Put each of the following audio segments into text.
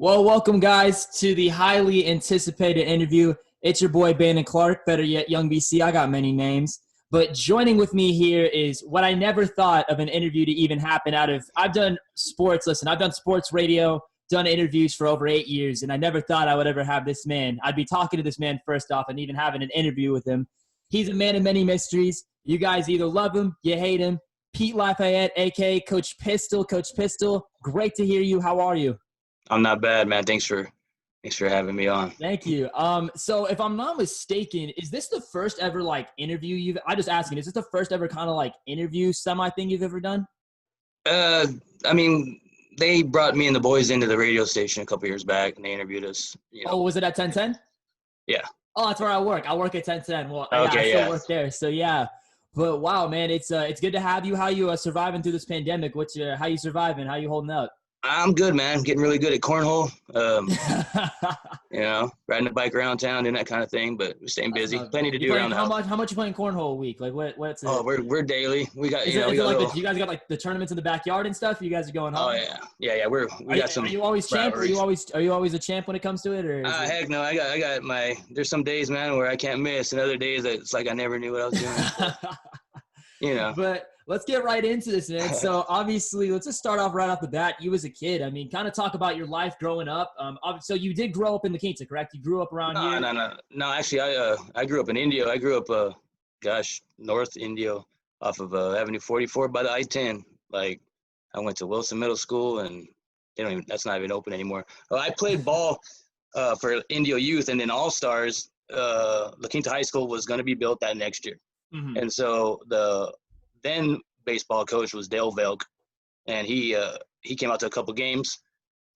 Well, welcome, guys, to the highly anticipated interview. It's your boy, Bannon Clark, better yet, Young BC. I got many names. But joining with me here is what I never thought of an interview to even happen out of. I've done sports. Listen, I've done sports radio, done interviews for over 8 years, and I never thought I would ever have this man. I'd be talking to this man first off and even having an interview with him. He's a man of many mysteries. You guys either love him, you hate him. Pete Lafayette, a.k.a. Coach Pistol. Coach Pistol, great to hear you. How are you? I'm not bad, man. Thanks for having me on. Thank you. So if I'm not mistaken, is this the first ever interview I just asking, is this the first ever kind of interview semi thing you've ever done? I mean, they brought me and the boys into the radio station a couple years back and they interviewed us. Oh, was it at 1010? Yeah. Oh, that's where I work. I work at 1010. Well, okay, I still work there. So yeah. But wow, man, it's good to have you. How you surviving through this pandemic? How you surviving? How you holding up? I'm good, man. I'm getting really good at cornhole. Riding a bike around town, doing that kind of thing, but we're staying busy. Plenty to do around the house. How much you playing cornhole a week? What's it? Oh, we're daily. We got, you guys got the tournaments in the backyard and stuff? You guys are going home? Oh yeah. We got some. Are you always champ? Are you always a champ when it comes to it? Or heck no. I got my. There's some days, man, where I can't miss, and other days it's like I never knew what I was doing. But let's get right into this, man. So obviously, let's just start off right off the bat. You as a kid, I mean, kind of talk about your life growing up. So you did grow up in La Quinta, correct? You grew up around here? No. Actually, I grew up in Indio. I grew up, North Indio off of Avenue 44 by the I-10. I went to Wilson Middle School, and that's not even open anymore. I played ball for Indio Youth, and then All-Stars. La Quinta High School was going to be built that next year. Mm-hmm. And so the then baseball coach was Dale Velk, and he came out to a couple games,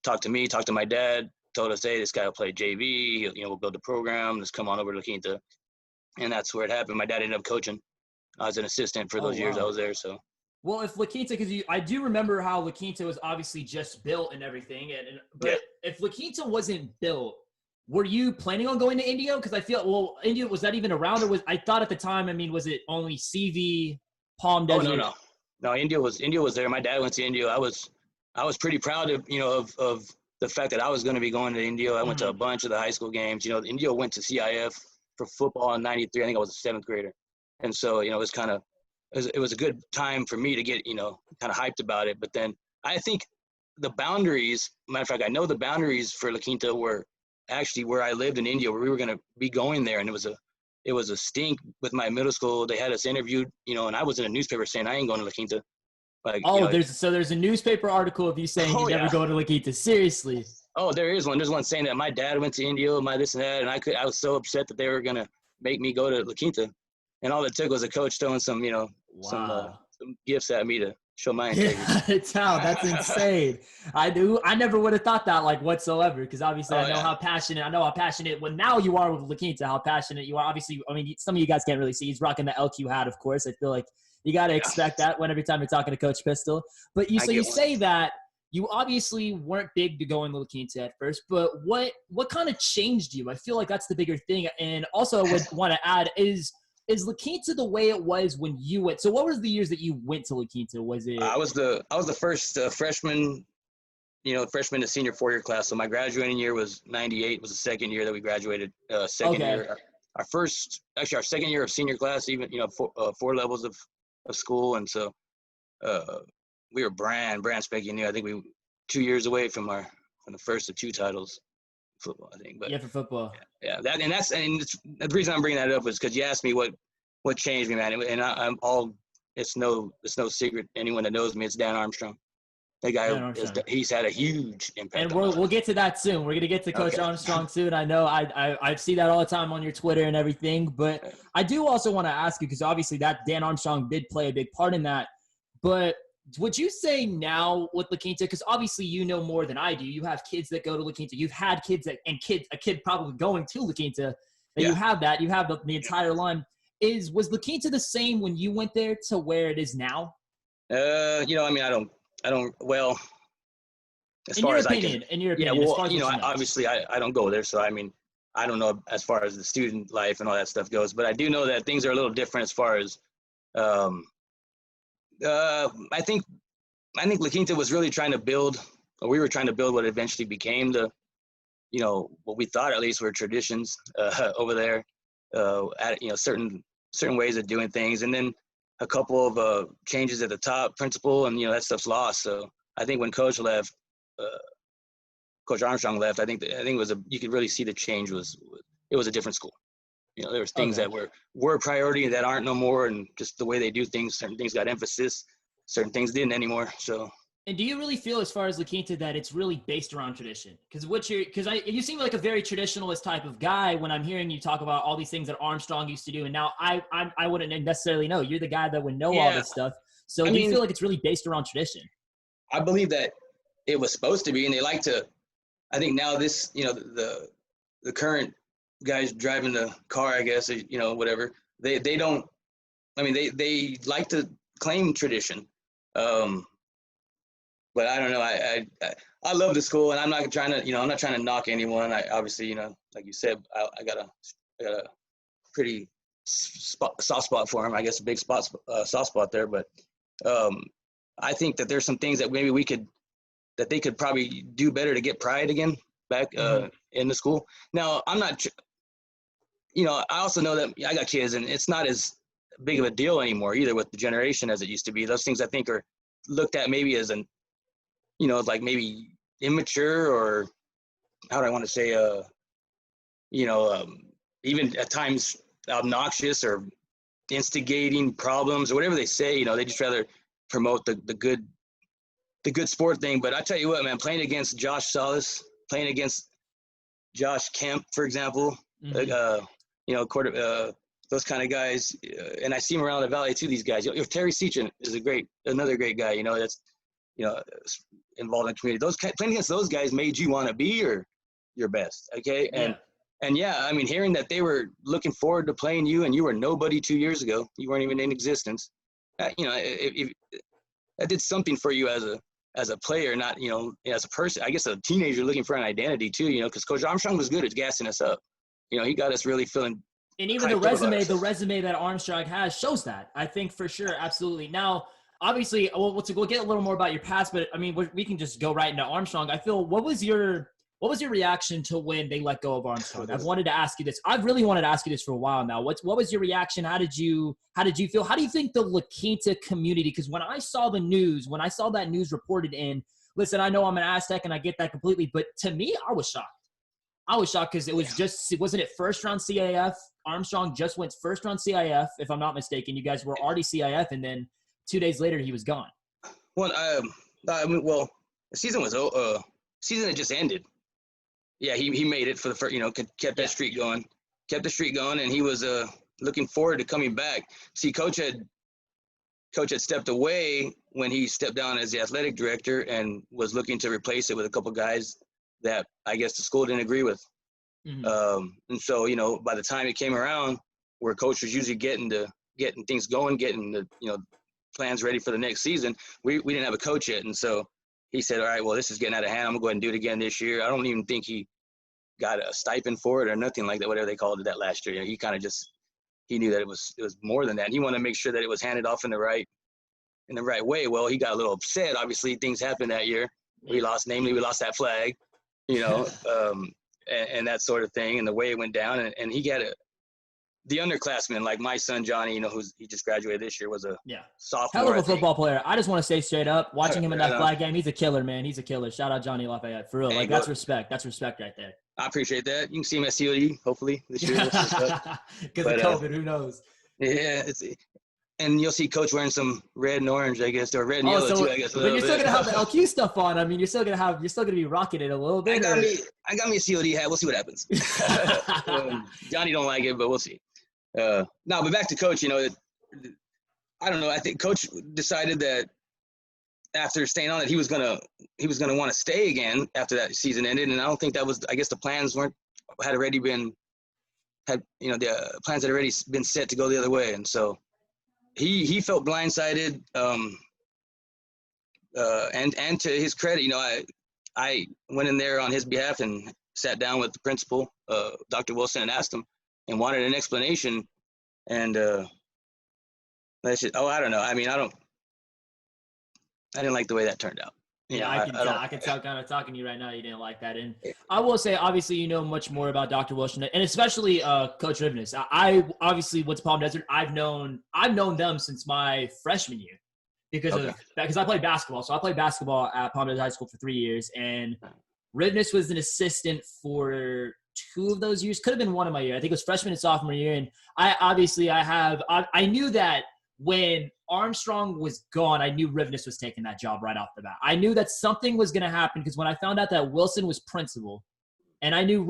talked to me, talked to my dad, told us, hey, this guy will play JV, we'll build the program, let's come on over to La Quinta. And that's where it happened. My dad ended up coaching. I was an assistant for those years I was there. So. Well, if La Quinta, because I do remember how La Quinta was obviously just built and everything, but if La Quinta wasn't built, were you planning on going to Indio? Because I feel, Indio, was that even around? Or I thought at the time, was it only CV, Palm Desert? Oh, no. Indio was there. My dad went to Indio. I was pretty proud of the fact that I was going to be going to Indio. I went to a bunch of the high school games. Indio went to CIF for football in '93. I think I was a 7th grader. And so, it was a good time for me to get, kind of hyped about it. But then I think the boundaries, matter of fact, I know the boundaries for La Quinta were actually where I lived in India, where we were going to be going there. And it was a stink with my middle school. They had us interviewed, and I was in a newspaper saying I ain't going to La Quinta. There's a newspaper article of you saying you never go to La Quinta. Seriously? Oh, there is one. There's one saying that my dad went to India, my this and that, and I was so upset that they were gonna make me go to La Quinta, and all it took was a coach throwing some gifts at me to show my integrity. That's insane. I never would have thought that whatsoever, because obviously I know how passionate well now you are with La Quinta, how passionate you are. Obviously, some of you guys can't really see. He's rocking the LQ hat, of course. I feel like you got to expect that every time you're talking to Coach Pistol. But you say that you obviously weren't big to go in La Quinta at first, but what kind of changed you? I feel like that's the bigger thing. And also I would want to add is La Quinta the way it was when you went? So what was the years that you went to La Quinta? Was it? I was the first freshman, freshman to senior 4-year class. So my graduating year was '98. Was the second year that we graduated. Second year, our second year of senior class. Even 4 levels of school, and so we were brand spanking new. I think we 2 years away from the first of 2 titles. Football, I think, but for football. Yeah. The reason I'm bringing that up is because you asked me what changed me, man. And it's no secret. Anyone that knows me, it's Dan Armstrong. That guy, he's had a huge impact. And we'll get to that soon. We're gonna get to Coach Armstrong soon. I know I see that all the time on your Twitter and everything. But I do also want to ask you, because obviously that Dan Armstrong did play a big part in that. But would you say now with La Quinta, because obviously you know more than I do. You have kids that go to La Quinta. You've had kids a kid probably going to La Quinta. You have the entire line. Was La Quinta the same when you went there to where it is now? I don't. Well, as far as I can. In your opinion, obviously I don't go there, so I don't know as far as the student life and all that stuff goes. But I do know that things are a little different as far as. I think La Quinta was really trying to build we were trying to build what eventually became the, what we thought at least were traditions over there, certain ways of doing things. And then a couple of changes at the top, principal, and, that stuff's lost. So I think when Coach left, Coach Armstrong left, I think it was you could really see the change it was a different school. There was things that were priority that aren't no more, and just the way they do things, certain things got emphasis, certain things didn't anymore. So. And do you really feel, as far as La Quinta, that it's really based around tradition? Because you seem like a very traditionalist type of guy when I'm hearing you talk about all these things that Armstrong used to do, and now I wouldn't necessarily know. You're the guy that would know all this stuff. So do you feel like it's really based around tradition? I believe that it was supposed to be, and they like to. I think now this, the current guys driving the car, I guess, whatever. They don't. I mean, they like to claim tradition. But I don't know. I love the school, and I'm not trying to knock anyone. I obviously, like you said, I got a pretty soft spot for him. I guess a big soft spot there. But I think that there's some things that maybe that they could probably do better to get pride again back in the school. Now, I'm not. I also know that I got kids, and it's not as big of a deal anymore either with the generation as it used to be. Those things I think are looked at maybe as like maybe immature, or how do I want to say, even at times obnoxious or instigating problems or whatever they say. They just rather promote the good sport thing. But I tell you what, man, playing against Josh Salas, playing against Josh Kemp, for example, those kind of guys, and I see him around the valley too. These guys, Terry Seachin is another great guy. That's involved in the community. Playing against those guys made you want to be your best. Okay. And I mean, hearing that they were looking forward to playing you, and you were nobody 2 years ago, you weren't even in existence. If that did something for you as a player, not, as a person. I guess a teenager looking for an identity too, because Coach Armstrong was good at gassing us up. He got us really feeling. And even the resume that Armstrong has shows that, I think, for sure. Absolutely. Now, obviously, we'll get a little more about your past, but I mean, we can just go right into Armstrong. I feel, what was your reaction to when they let go of Armstrong? I've wanted to ask you this. I've really wanted to ask you this for a while now. What was your reaction? How did you feel? How do you think the La Quinta community? Because when I saw that news reported in, listen, I know I'm an Aztec and I get that completely, but to me, I was shocked. Because it was wasn't it first round CIF? Armstrong just went first round CIF, if I'm not mistaken. You guys were already CIF, and then 2 days later he was gone. Well, the season had just ended. Yeah, he made it for the first. Kept that streak going, and he was looking forward to coming back. See, Coach had stepped away when he stepped down as the athletic director, and was looking to replace it with a couple guys that I guess the school didn't agree with. Mm-hmm. And so, by the time it came around, where Coach was usually getting things going, getting the plans ready for the next season, we didn't have a coach yet. And so he said, all right, well, this is getting out of hand. I'm gonna go ahead and do it again this year. I don't even think he got a stipend for it or nothing like that, whatever they called it that last year. He kind of he knew that it was more than that. He wanted to make sure that it was handed off in the right way. Well, he got a little upset. Obviously things happened that year. We lost that flag, and that sort of thing, and the way it went down. And he got the underclassmen, like my son Johnny, he just graduated this year, was a sophomore. Hell of a football player. I just want to say straight up, watching him in that flag game, he's a killer, man. He's a killer. Shout out Johnny Lafayette, for real. That's respect. That's respect right there. I appreciate that. You can see him at COD, hopefully, this year. Because of COVID, who knows? Yeah, and you'll see Coach wearing some red and orange, I guess, or red and yellow too, I guess. But you're still gonna have the LQ stuff on. I mean, you're still gonna be rocking it a little bit. I got me a COD hat. We'll see what happens. Johnny don't like it, but we'll see. But back to Coach. I don't know. I think Coach decided that after staying on it, he was gonna want to stay again after that season ended, and I don't think that was. I guess the plans the plans had already been set to go the other way, and so. He felt blindsided, and to his credit, I went in there on his behalf and sat down with the principal, Dr. Wilson, and asked him and wanted an explanation. And I said, I don't know. I mean, I didn't like the way that turned out. Yeah, I can tell. I can tell kind of talking to you right now you didn't like that. And I will say, obviously, you know much more about Dr. Wilson and especially Coach Rivness. I obviously what's Palm Desert. I've known them since my freshman year because I played basketball. So I played basketball at Palm Desert High School for 3 years, and Rivness was an assistant for 2 of those years. Could have been one of my year. I think it was freshman and sophomore year. And I knew that when Armstrong was gone, I knew Rivness was taking that job right off the bat. I knew that something was going to happen because when I found out that Wilson was principal and I knew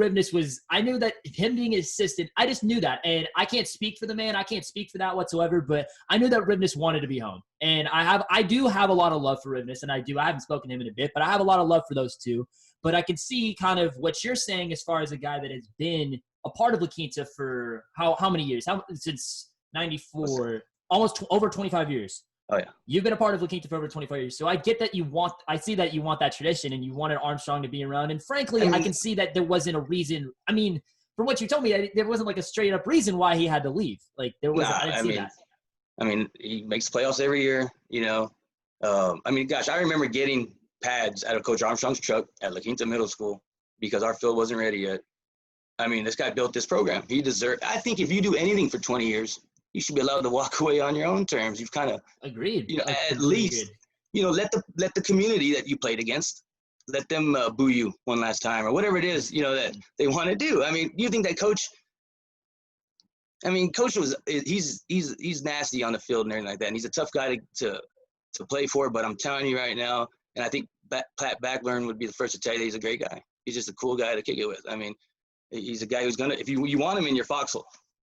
I knew that him being assistant, I just knew that. And I can't speak for the man. I can't speak for that whatsoever, but I knew that Rivness wanted to be home. And I do have a lot of love for Rivness, and I haven't spoken to him in a bit, but I have a lot of love for those two. But I can see kind of what you're saying as far as a guy that has been a part of La Quinta for how many years? Since 94. Almost over 25 years. Oh, yeah. You've been a part of La Quinta for over 25 years. So I get that I see that you want that tradition and you wanted Armstrong to be around. And frankly, I can see that there wasn't a reason. I mean, from what you told me, there wasn't like a straight up reason why he had to leave. Like there wasn't, I didn't see that. I mean, he makes playoffs every year, you know. I mean, gosh, I remember getting pads out of Coach Armstrong's truck at La Quinta Middle School because our field wasn't ready yet. I mean, this guy built this program. I think if you do anything for 20 years, you should be allowed to walk away on your own terms. You've kind of agreed. You know, at least, you know, let the community that you played against, let them boo you one last time or whatever it is, you know, that they want to do. I mean, you think that Coach he's nasty on the field and everything like that, and he's a tough guy to play for. But I'm telling you right now, and I think Pat Backburn would be the first to tell you that he's a great guy. He's just a cool guy to kick it with. I mean, he's a guy who's gonna, if you want him in your foxhole.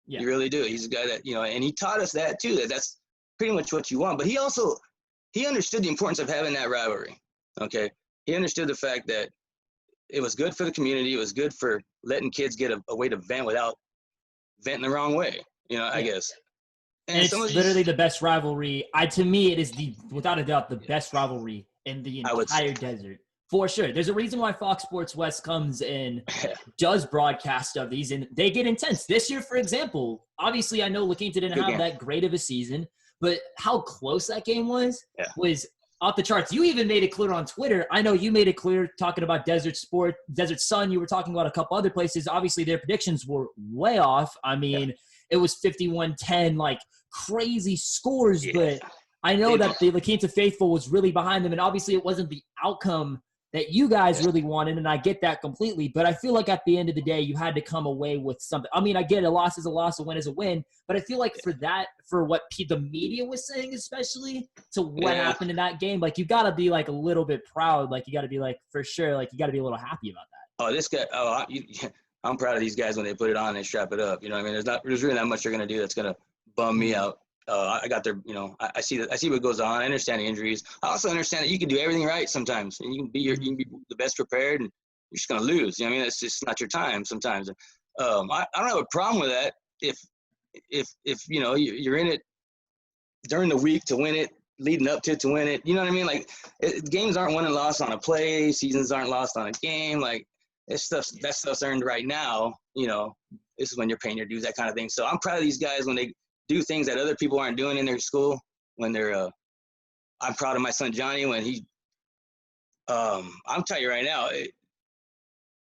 Yeah. You really do. He's a guy that, you know, and he taught us that too, that's pretty much what you want. But he understood the importance of having that rivalry. Okay. He understood the fact that it was good for the community. It was good for letting kids get a way to vent without venting the wrong way, you know, I guess. And it's literally the best rivalry. To me, it is without a doubt, the best rivalry in the entire desert. For sure. There's a reason why Fox Sports West comes and does broadcast of these, and they get intense. This year, for example, obviously I know La Quinta didn't have that great of a season, but how close that game was off the charts. You even made it clear on Twitter. I know you made it clear talking about Desert Sun. You were talking about a couple other places. Obviously, their predictions were way off. I mean, it was 51-10, like crazy scores, but I know that the La Quinta faithful was really behind them, and obviously it wasn't the outcome that you guys really wanted, and I get that completely. But I feel like at the end of the day, you had to come away with something. I mean, I get a loss is a loss, a win is a win, but I feel like for what the media was saying, especially to what happened in that game, like you got to be like a little bit proud. Like you got to be like, for sure, like you got to be a little happy about that. Oh, this guy, I'm proud of these guys when they put it on and strap it up. You know what I mean? There's really not much they're going to do that's going to bum me out. I got their, you know, I see what goes on. I understand the injuries. I also understand that you can do everything right sometimes, and you can be the best prepared, and you're just gonna lose. You know what I mean? It's just not your time sometimes. I don't have a problem with that if you know you're in it during the week to win it, leading up to win it. You know what I mean? Like games aren't won and lost on a play. Seasons aren't lost on a game. Like that stuff's earned right now. You know, this is when you're paying your dues, that kind of thing. So I'm proud of these guys when they do things that other people aren't doing in their school. When they're, I'm proud of my son Johnny when he. I'm telling you right now,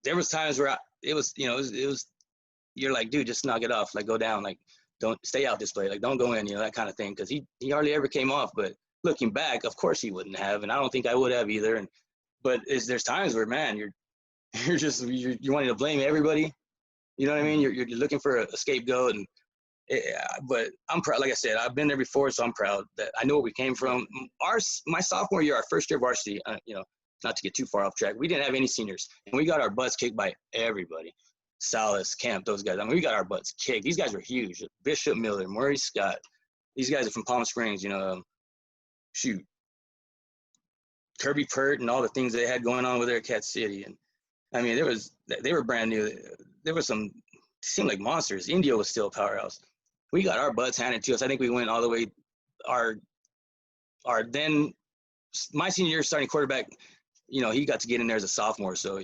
there was times where it was you're like, dude, just knock it off, like go down, like don't stay out this play, like don't go in, you know, that kind of thing, because he hardly ever came off. But looking back, of course he wouldn't have, and I don't think I would have either. But there's times where, man, you're wanting to blame everybody. You know what I mean? You're looking for a scapegoat, and but I'm proud. Like I said, I've been there before, so I'm proud that I know where we came from. My sophomore year, our first year varsity, you know, not to get too far off track, we didn't have any seniors, and we got our butts kicked by everybody. Salas, Camp, those guys. I mean, we got our butts kicked. These guys were huge. Bishop Miller, Murray Scott. These guys are from Palm Springs, you know. Kirby Pert and all the things they had going on with their Cat City. And I mean, they were brand new. There was some, seemed like monsters. Indio was still a powerhouse. We got our butts handed to us. I think we went all the way. Then my senior year starting quarterback, you know, he got to get in there as a sophomore, so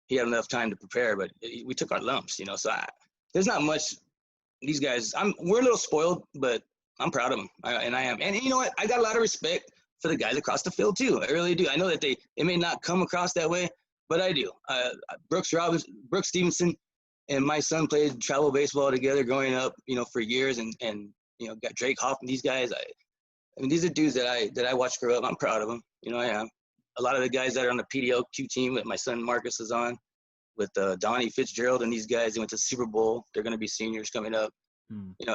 he had enough time to prepare. But we took our lumps, you know. So there's not much. These guys, we're a little spoiled, but I'm proud of them. I am. And you know what? I got a lot of respect for the guys across the field too. I really do. I know that it may not come across that way, but I do. Brooks Stevenson and my son played travel baseball together growing up, for years, and got Drake Hoffman, these guys. I mean, these are dudes that I watched grow up. I'm proud of them. I am. A lot of the guys that are on the PDLQ team that my son Marcus is on, with Donnie Fitzgerald and these guys, they went to the Super Bowl. They're going to be seniors coming up.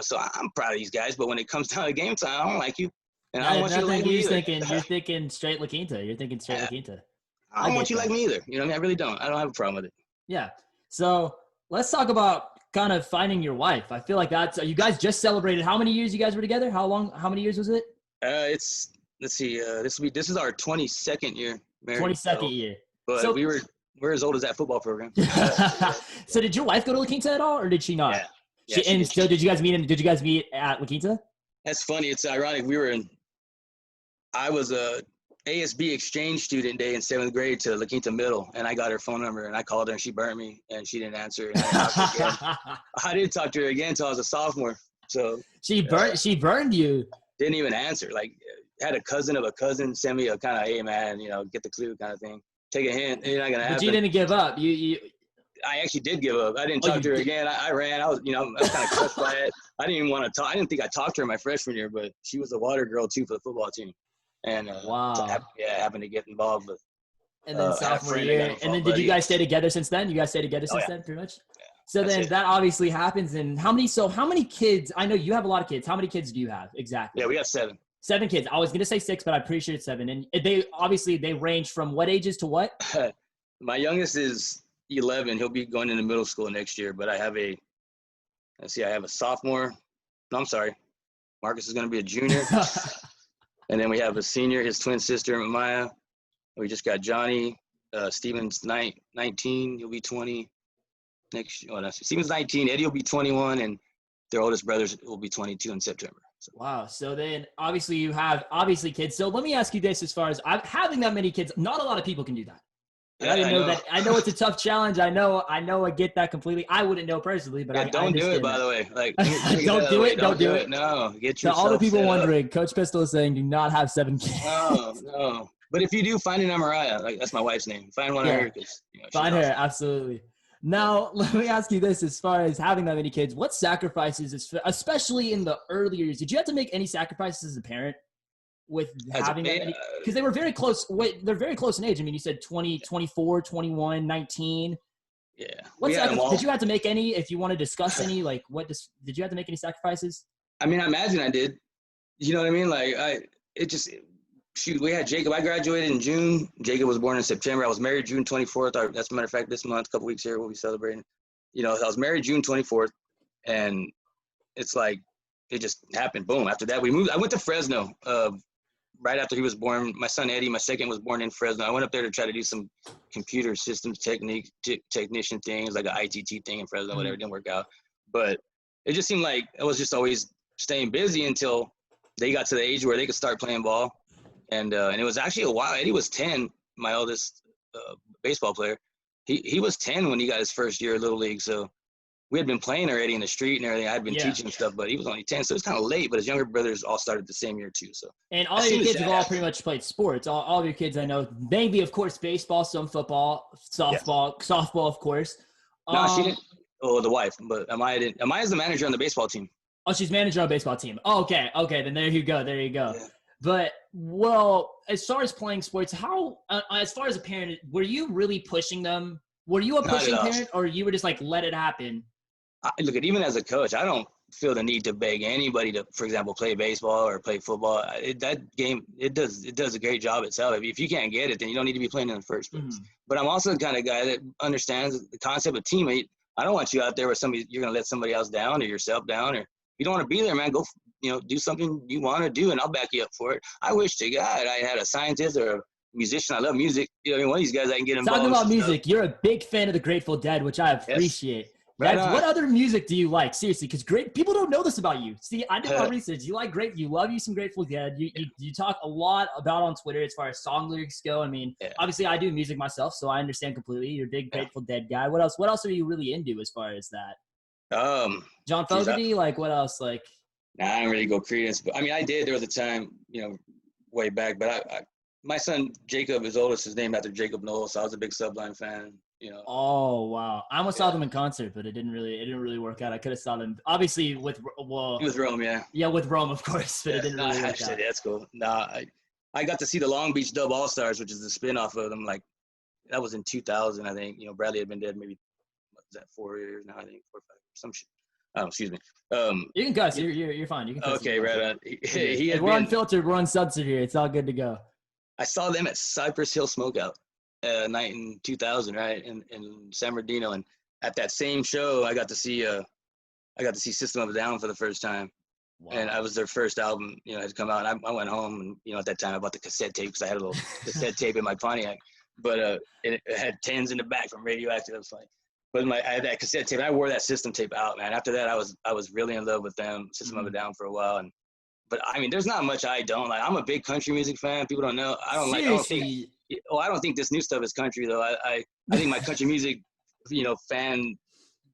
So I'm proud of these guys. But when it comes down to game time, I don't like you. And I don't want you to like me either. You're thinking straight La Quinta. You're thinking straight La Quinta. I don't want you like me either. I really don't. I don't have a problem with it. Yeah. So let's talk about kind of finding your wife. I feel like you guys just celebrated how many years you guys were together? How many years was it? Let's see. This is our 22nd year married. 22nd year. But we're as old as that football program. So did your wife go to La Quinta at all, or did she not? Yeah. So did you guys meet at La Quinta? That's funny. It's ironic. I was a ASB exchange student day in 7th grade to La Quinta Middle, and I got her phone number, and I called her, and she burnt me, and she didn't answer. And I didn't talk to her again until I was a sophomore. So she burned you. Didn't even answer. Like, had a cousin of a cousin send me a kind of, hey man, get the clue kind of thing. Take a hint. You're not gonna happen. But you didn't give up. I actually did give up. I didn't talk to her again. I ran. I was kind of crushed by it. I didn't even want to talk. I didn't think I talked to her my freshman year, but she was a water girl too for the football team. And happened to get involved with. And then sophomore year. And then did you guys stay together since then? You guys stay together since then, pretty much? Yeah. So then that obviously happens. And how many kids? I know you have a lot of kids. How many kids do you have exactly? Yeah, we have 7. 7 kids. I was going to say 6, but I'm pretty sure it's 7. And they range from what ages to what? My youngest is 11. He'll be going into middle school next year. But I have a sophomore. No, I'm sorry. Marcus is going to be a junior. And then we have a senior, his twin sister, Maya. We just got Johnny. Steven's 19. He'll be 20 next year. Steven's 19. Eddie will be 21. And their oldest brothers will be 22 in September. So. Wow. So then obviously you have kids. So let me ask you this, as far as having that many kids, not a lot of people can do that. I didn't know that. I know it's a tough challenge. I know I get that completely. I wouldn't know personally, but don't do it, by the way. Like, don't do it. Don't do it. No, get yourself. So all the people wondering, Coach Pistol is saying, do not have 7 kids. No. But if you do, find an Mariah. Like, that's my wife's name. Find one of her. Find her, absolutely. Now, let me ask you this: as far as having that many kids, what sacrifices, especially in the early years, did you have to make any sacrifices as a parent with having that many? Because they were very close. They're very close in age. I mean, you said 20, 24, 21, 19. Yeah. Did you have to make any, if you want to discuss any, like did you have to make any sacrifices? I mean, I imagine I did. You know what I mean? Like, we had Jacob. I graduated in June. Jacob was born in September. I was married June 24th. That's a matter of fact, this month, a couple weeks here, we'll be celebrating. I was married June 24th, and it's like, it just happened. Boom. After that, we moved. I went to Fresno right after he was born. My son, Eddie, my second, was born in Fresno. I went up there to try to do some computer systems technician things, like an ITT thing in Fresno, whatever. It didn't work out. But it just seemed like I was just always staying busy until they got to the age where they could start playing ball. And it was actually a while. Eddie was 10, my oldest baseball player. He was 10 when he got his first year of Little League. So we had been playing already in the street and everything. I had been teaching him stuff, but he was only 10. So it was kind of late, but his younger brothers all started the same year too. So. And all your kids have all pretty much played sports. All of your kids, I know, maybe, of course, baseball, some football, softball, of course. No, she didn't. Oh, the wife. But Amaya didn't. Amaya's the manager on the baseball team. Oh, she's manager on the baseball team. Oh, okay. Then there you go. Yeah. But, as far as playing sports, as far as a parent, were you really pushing them? Were you a pushing parent, or you were just like, let it happen? Look, even as a coach, I don't feel the need to beg anybody to, for example, play baseball or play football. That game, it does a great job itself. If you can't get it, then you don't need to be playing in the first place. Mm-hmm. But I'm also the kind of guy that understands the concept of teammate. I don't want you out there where you're going to let somebody else down or yourself down, or you don't want to be there, man. Go, do something you want to do, and I'll back you up for it. I wish to God I had a scientist or a musician. I love music. One of these guys I can get involved. Talking about music, you're a big fan of the Grateful Dead, which I appreciate. Yes. Right. What other music do you like? Seriously, because people don't know this about you. See, I did my research. You love you some Grateful Dead. You talk a lot about on Twitter as far as song lyrics go. I mean, obviously I do music myself, so I understand completely. You're a big Grateful Dead guy. What else are you really into as far as that? John Fogerty, what else? Like, I don't really go Credence, but I mean, I did. There was a time, way back. But my son Jacob, his oldest, is named after Jacob Noel, so I was a big Sublime fan. You know. Oh wow! I almost saw them in concert, but it didn't really work out. I could have saw them obviously with Rome, yeah. Yeah, with Rome, of course, but it didn't really work out. That's cool. I got to see the Long Beach Dub All Stars, which is the spinoff of them. Like that was in 2000, I think. You know, Bradley had been dead maybe 4 years now. I think 4 or 5, some shit. Oh, excuse me. You can cuss. You're fine. You can cuss. Okay, right. We're unfiltered. We're uncensored here. It's all good to go. I saw them at Cypress Hill Smokeout night in 2000, right, in San Bernardino, and at that same show, I got to see System of a Down for the first time. Wow. And I was their first album, you know, had come out. And I went home, and you know, at that time I bought the cassette tape because I had a little cassette tape in my Pontiac, but it had 10s in the back from Radioactive. It was like, but I had that cassette tape, and I wore that System tape out, man. After that, I was really in love with them, System of a Down for a while, but I mean, there's not much I don't like. I'm a big country music fan. People don't know. I don't think this new stuff is country though. I think my country music, you know, fan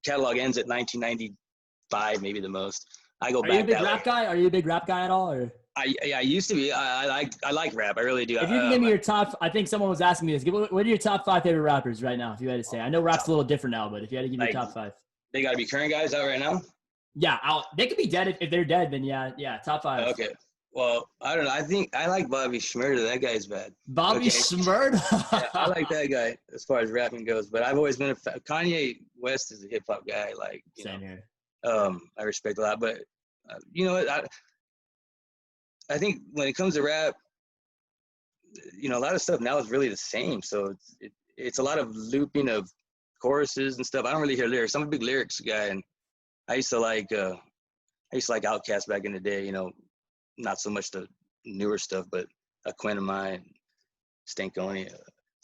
catalog ends at 1995, maybe the most. I go back. Are you a big rap guy? Are you a big rap guy at all? Or? I used to be. I like rap. I really do. If you can give me your top, I think someone was asking me this. What are your top 5 favorite rappers right now? If you had to say, I know rap's a little different now, but if you had to give me your top 5, they got to be current guys out right now. Yeah, they could be dead if they're dead. Then yeah, top 5. Okay. Well, I don't know. I think I like Bobby Shmurda. That guy's bad. Bobby Shmurda? Yeah, I like that guy as far as rapping goes. But I've always been Kanye West is a hip hop guy. Like, same here. I respect a lot. But you know what? I think when it comes to rap, you know, a lot of stuff now is really the same. So it's a lot of looping of choruses and stuff. I don't really hear lyrics. I'm a big lyrics guy, and I used to like Outkast back in the day. You know. Not so much the newer stuff, but a Quinta High, Stankonia,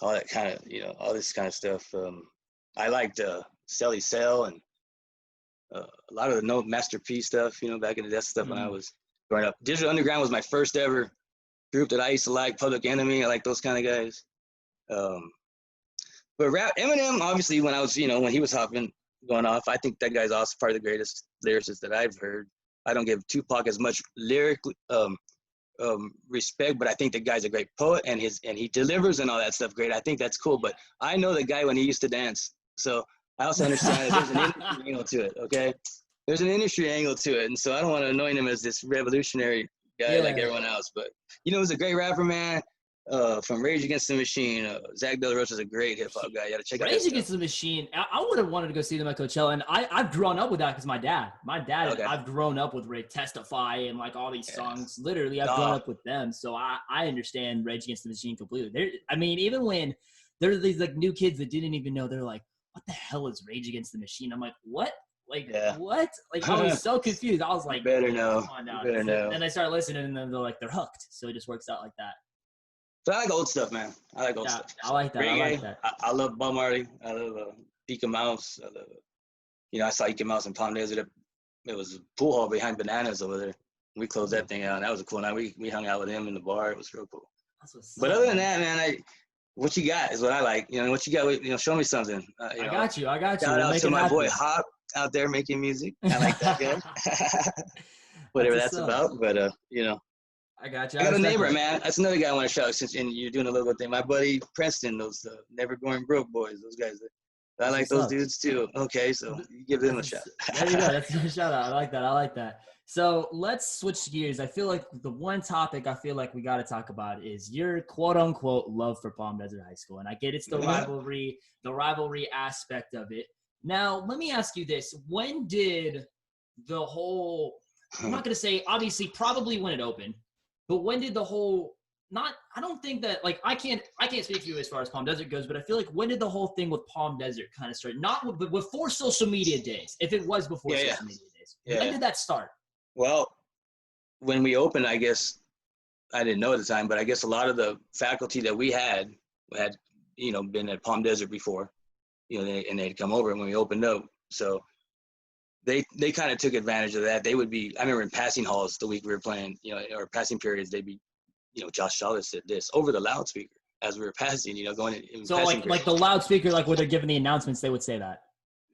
all that kind of, you know, all this kind of stuff. I liked Celly Cell and a lot of the No Master P stuff, you know, back in the day stuff when I was growing up. Digital Underground was my first ever group that I used to like. Public Enemy, I like those kind of guys. But rap, Eminem, obviously, when I was, you know, when he was going off, I think that guy's also probably the greatest lyricist that I've heard. I don't give Tupac as much lyrical respect, but I think the guy's a great poet and he delivers and all that stuff great. I think that's cool. But I know the guy when he used to dance, so I also understand that there's an industry angle to it. Okay, there's an industry angle to it, and so I don't want to anoint him as this revolutionary guy like everyone else. But you know, he's a great rapper, man. From Rage Against the Machine, Zach De La Rocha is a great hip hop guy. You gotta check out Rage Against the Machine. I would have wanted to go see them at Coachella, and I've grown up with that because my dad, okay. I've grown up with Ray Testify and like all these songs. Literally, I've grown up with them, so I understand Rage Against the Machine completely. I mean, even when there's these like new kids that didn't even know, they're like, "What the hell is Rage Against the Machine?" I'm like, "What?" Like, what? Like, I was so confused. I was like, you better know. And they start listening, and then they're hooked. So it just works out like that. So I like old stuff, man. I like old stuff. I like that. Reggae, I like that. I love Bob Marley. I love Ika Mouse. You know, I saw Ika Mouse in Palm Desert. It was a pool hall behind Bananas over there. We closed that thing out. That was a cool night. We hung out with him in the bar. It was real cool. But other than that, man, what you got is what I like. You know, what you got, you know, show me something. I got you. Shout out to my boy Hop out there making music. I like that guy. Whatever that's about. But, you know. I got you. I got a neighbor, man. That's another guy I want to shout since you're doing a little bit thing. My buddy Preston, those Never Going Broke boys, those guys. I like those dudes too. Okay, so you give them a shout. There you go. That's a shout out. I like that. So let's switch gears. I feel like the one topic I feel like we got to talk about is your quote unquote love for Palm Desert High School. And I get it's the rivalry aspect of it. Now, let me ask you this. When did the whole, I'm not going to say obviously probably when it opened, but when did the whole, I don't think that, like, I can't speak for you as far as Palm Desert goes, but I feel like when did the whole thing with Palm Desert kind of start? But before social media days, if it was before social media days. When did that start? Well, when we opened, I guess, I didn't know at the time, but I guess a lot of the faculty that we had, you know, been at Palm Desert before, you know, and they'd come over when we opened up. So they kind of took advantage of that. They would be, I remember in passing halls the week we were playing, you know, or passing periods, they'd be, you know, Josh Charlotte said this over the loudspeaker as we were passing, you know, going in. So like the loudspeaker, like when they're giving the announcements, they would say that.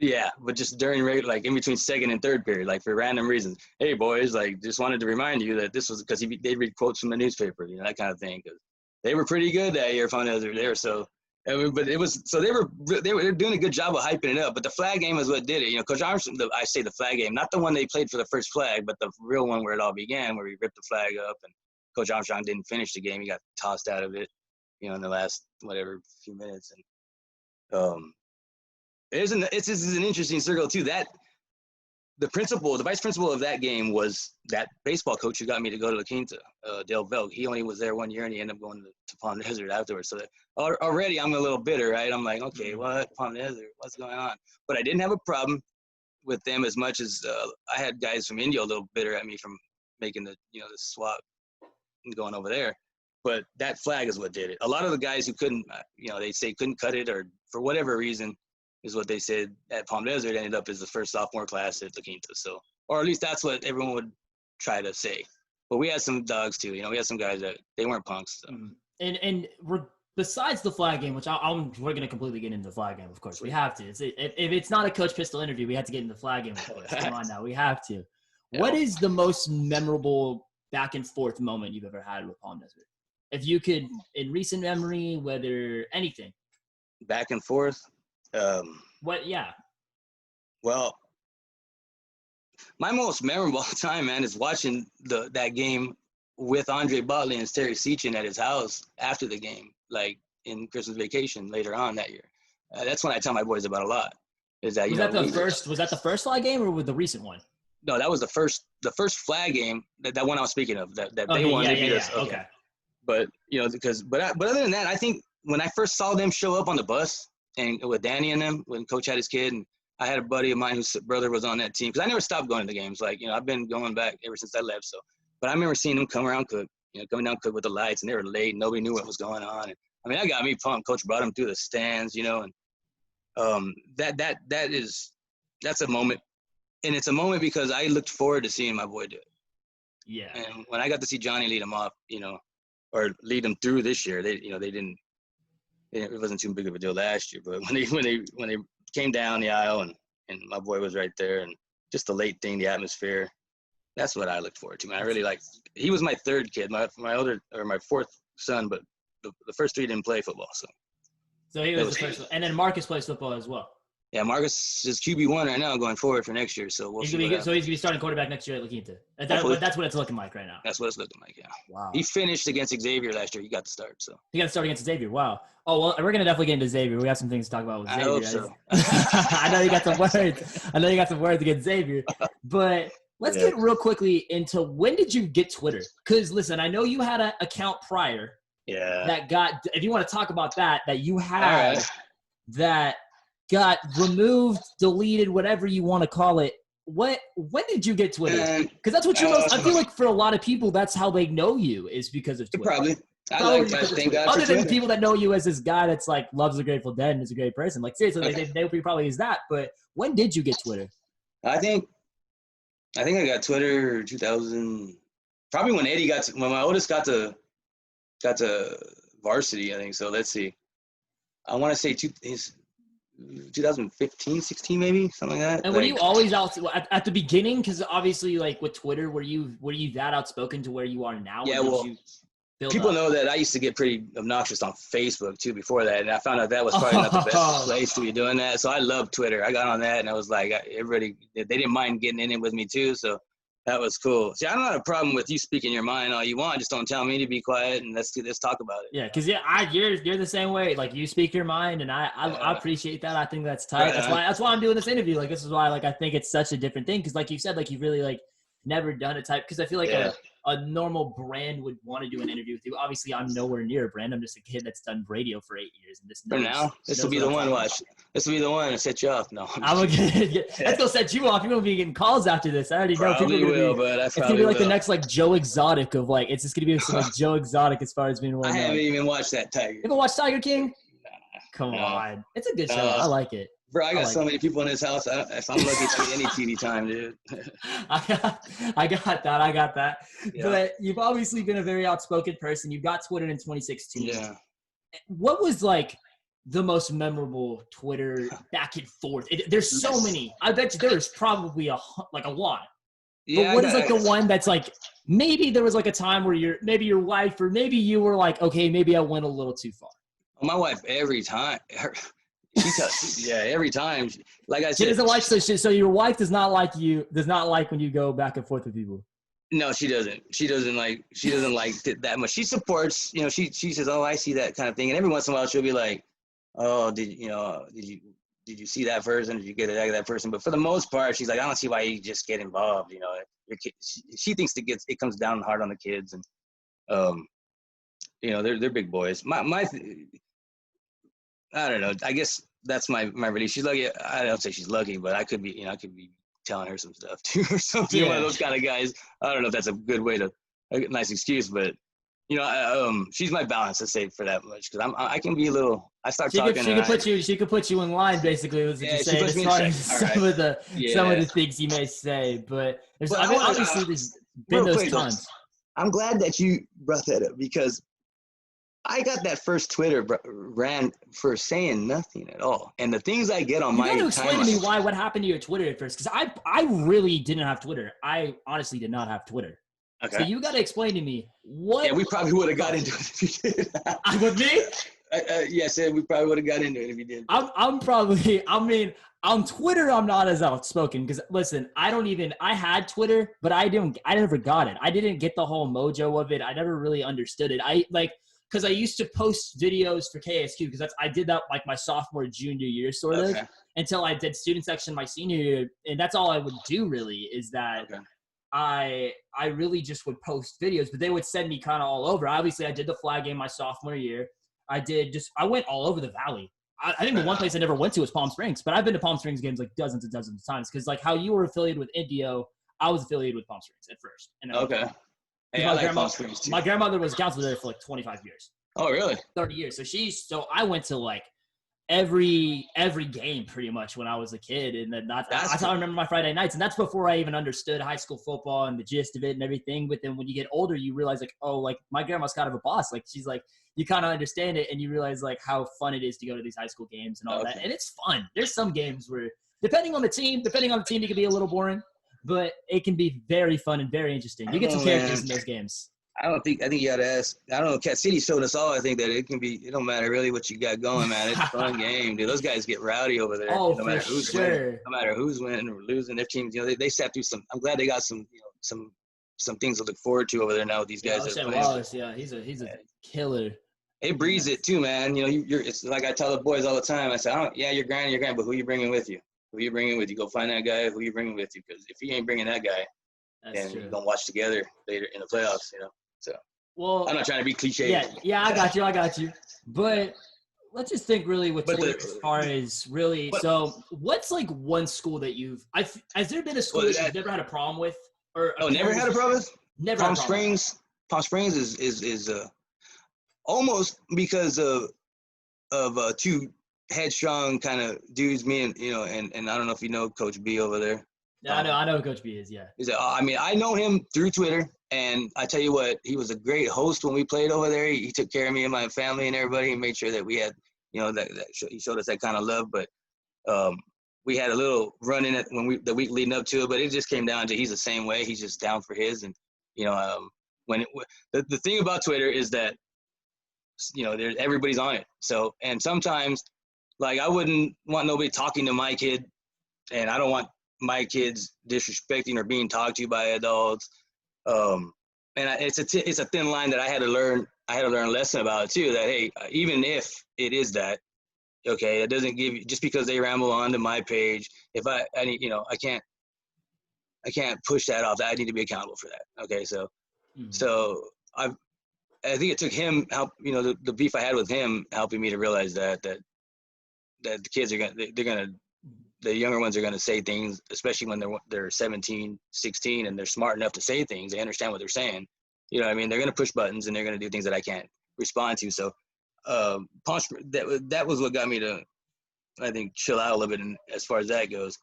Yeah, but just during like in between second and third period, like for random reasons. Hey boys, like just wanted to remind you that this was because they read quotes from the newspaper, that kind of thing. Because they were pretty good that year, found out they were there. So, but it was so they were doing a good job of hyping it up. But the flag game is what did it. Coach Armstrong, I say the flag game, not the one they played for the first flag, but the real one where it all began, where he ripped the flag up and Coach Armstrong didn't finish the game. He got tossed out of it, in the last few minutes. And this is an interesting circle too. That the vice principal of that game was that baseball coach who got me to go to La Quinta, Dale Velk. He only was there 1 year and he ended up going to Palm Desert afterwards. So that, already I'm a little bitter, right? I'm like, okay, what Palm Desert? What's going on? But I didn't have a problem with them as much as I had guys from India a little bitter at me from making the the swap and going over there. But that flag is what did it. A lot of the guys who couldn't, they say couldn't cut it or for whatever reason, is what they said at Palm Desert ended up as the first sophomore class at La Quinta. So, or at least that's what everyone would try to say. But we had some dogs too. We had some guys that they weren't punks. So. And besides the flag game, which we're going to completely get into the flag game, of course. We have to. If it's not a Coach Pistol interview, we have to get into the flag game, of course. Come on now. We have to. Yeah. What is the most memorable back and forth moment you've ever had with Palm Desert? If you could, in recent memory, whether anything. Back and forth? Yeah. Well, my most memorable time, man, is watching that game with Andre Botley and Terry Seachin at his house after the game, like in Christmas vacation later on that year. That's when I tell my boys about a lot. Was that the first flag game or was the recent one? No, that was the first flag game that one I was speaking of that they won. Yeah. Okay. But but other than that, I think when I first saw them show up on the bus and with Danny and them, when Coach had his kid, and I had a buddy of mine whose brother was on that team, because I never stopped going to the games. Like I've been going back ever since I left. So, but I remember seeing them come around Cook, coming down Cook with the lights, and they were late. Nobody knew what was going on. And, that got me pumped. Coach brought them through the stands, and that's a moment, and it's a moment because I looked forward to seeing my boy do it. Yeah. And when I got to see Johnny lead him off, or lead them through this year, they didn't. It wasn't too big of a deal last year, but when they came down the aisle and my boy was right there, and just the late thing, the atmosphere, that's what I looked forward to, man. I really liked. He was my third kid, my fourth son, but the first three didn't play football, so he was the first one. And then Marcus plays football as well. Yeah, Marcus is QB1 right now going forward for next year, so he's gonna be starting quarterback next year at La Quinta. That's what it's looking like right now. That's what it's looking like, yeah. Wow. He finished against Xavier last year. He got the start, so. He got to start against Xavier. Wow. Oh, well, we're gonna definitely get into Xavier. We have some things to talk about with Xavier. I hope so. I know you got some words against Xavier, but let's get real quickly into when did you get Twitter? Because listen, I know you had an account prior. Yeah. That got. If you want to talk about that you had that got removed, deleted, whatever you want to call it. When did you get Twitter? Because that's what you're most. I feel like for a lot of people, that's how they know you is because of Twitter. Probably. Other than people that know you as this guy that's like loves the Grateful Dead and is a great person. Like seriously, they probably is that. But when did you get Twitter? I think I got Twitter 2000. Probably when when my oldest got to varsity. I think so. Let's see. I want to say 2015, 16 maybe, something like that. And were you always out at the beginning? Because obviously, like with Twitter, were you that outspoken to where you are now? Yeah, people know that I used to get pretty obnoxious on Facebook too before that, and I found out that was probably not the best place to be doing that. So I love Twitter. I got on that, and I was like, everybody, they didn't mind getting in it with me too. So that was cool. See, I don't have a problem with you speaking your mind all you want. Just don't tell me to be quiet, and let's talk about it. Yeah, because you're the same way. Like you speak your mind, and I appreciate that. I think that's tight. That's why I'm doing this interview. Like this is why I think it's such a different thing. Because like you said, like you really never done a type. Because I feel like a normal brand would want to do an interview with you. Obviously, I'm nowhere near a brand. I'm just a kid that's done radio for 8 years. And this will be the one. Watch. This will be the one to set you off. No, that's gonna set you off. You're gonna be getting calls after this. I already know people it's gonna be like the next like Joe Exotic of like. It's just gonna be some like Joe Exotic as far as being. I haven't even watched that Tiger. You ever watched Tiger King? Come on, it's a good show. I like it. Bro, I got so many people in this house. If I'm lucky to get any TV time, dude. I got that. Yeah. But you've obviously been a very outspoken person. You got Twitter in 2016. Yeah. What was like the most memorable Twitter back and forth? There's so many. I bet you there's probably a lot. Yeah, but what is like the one that's like, maybe there was like a time where maybe your wife or maybe you were like, okay, maybe I went a little too far. My wife, every time, she tells, yeah, every time. Like I said, she doesn't like so your wife does not like when you go back and forth with people. No, she doesn't. She doesn't like it that much. She supports, she says, "Oh, I see that kind of thing." And every once in a while she'll be like, "Oh, did you see that person? Did you get that person?" But for the most part, she's like, "I don't see why you just get involved." Your kid, she thinks it comes down hard on the kids, and they're big boys. I don't know. I guess that's my belief. She's lucky. I don't say she's lucky, but I could be telling her some stuff too or something. Yeah. One of those kind of guys. I don't know if that's a good way to a nice excuse, but she's my balance, let's say, for that much, because I can be a little. I start talking. She could put you in line, basically. Was what you're saying, as far as some of the things you may say, but obviously there's been those times. I'm glad that you brought that up, because I got that first Twitter ran for saying nothing at all, and the things I get on my timeline. You got to explain to me what happened to your Twitter at first, because I really didn't have Twitter. I honestly did not have Twitter. Okay. So you got to explain to me what. Yeah, we probably would have got into it if you did. With me? Yes, we probably would have got into it if you did. On Twitter, I'm not as outspoken, because listen, I had Twitter, but I never got it. I didn't get the whole mojo of it. I never really understood it. Because I used to post videos for KSQ, because I did that like my sophomore, junior year sort of, until I did student section my senior year, and that's all I would do really, is that I really just would post videos, but they would send me kind of all over. Obviously, I did the flag game my sophomore year. I went all over the valley. I think the one place I never went to was Palm Springs, but I've been to Palm Springs games like dozens and dozens of times, because like how you were affiliated with Indio, I was affiliated with Palm Springs at first. And Hey, my grandmother was a counselor there for like 25 years. Oh, really? 30 years. So I went to like every game pretty much when I was a kid. And then that's how I remember my Friday nights. And that's before I even understood high school football and the gist of it and everything. But then when you get older, you realize like, oh, like my grandma's kind of a boss. Like she's like, you kind of understand it, and you realize like how fun it is to go to these high school games and all that. And it's fun. There's some games where depending on the team, it can be a little boring, but it can be very fun and very interesting. You get some characters in those games. I think you gotta ask. I don't know. Cat City showed us all. I think that it don't matter really what you got going, man. It's a fun game, dude. Those guys get rowdy over there. Oh, no matter who's winning, no matter who's winning or losing, their teams. They sat through some. I'm glad they got some things to look forward to over there now with these guys. Wallace, he's a killer. It breeds it too, man. It's like I tell the boys all the time. I say, you're grand, but who you bringing with you? Who you bringing with you? Go find that guy. Who you bringing with you? Because if you ain't bringing that guy, then you're gonna watch together later in the playoffs. So. Well, I'm not trying to be cliche. Yeah, I got you. But let's just think really with Twitter as far as really. So, what's like one school that has there been a school that you've never had a problem with? Never had a problem with? Never. Palm Springs is almost because of two headstrong kind of dudes. Me and I don't know if you know Coach B over there. Yeah, I know who Coach B is. Yeah. I know him through Twitter, and I tell you what, he was a great host when we played over there. He took care of me and my family and everybody, and made sure that we had, he showed us that kind of love. But we had a little run in it the week leading up to it, but it just came down to he's the same way. He's just down for his, and the thing about Twitter is that everybody's on it. So, and sometimes, like, I wouldn't want nobody talking to my kid, and I don't want my kids disrespecting or being talked to by adults. And it's a thin line that I had to learn a lesson about it too, that, hey, even if it is that, okay, it doesn't give you, just because they ramble onto my page, if I can't push that off. I need to be accountable for that. Okay. So, I think it took him help, the beef I had with him helping me to realize that the kids the younger ones are going to say things, especially when they're 17, 16, and they're smart enough to say things. They understand what they're saying. You know what I mean? They're going to push buttons, and they're going to do things that I can't respond to. So that was what got me to, I think, chill out a little bit as far as that goes.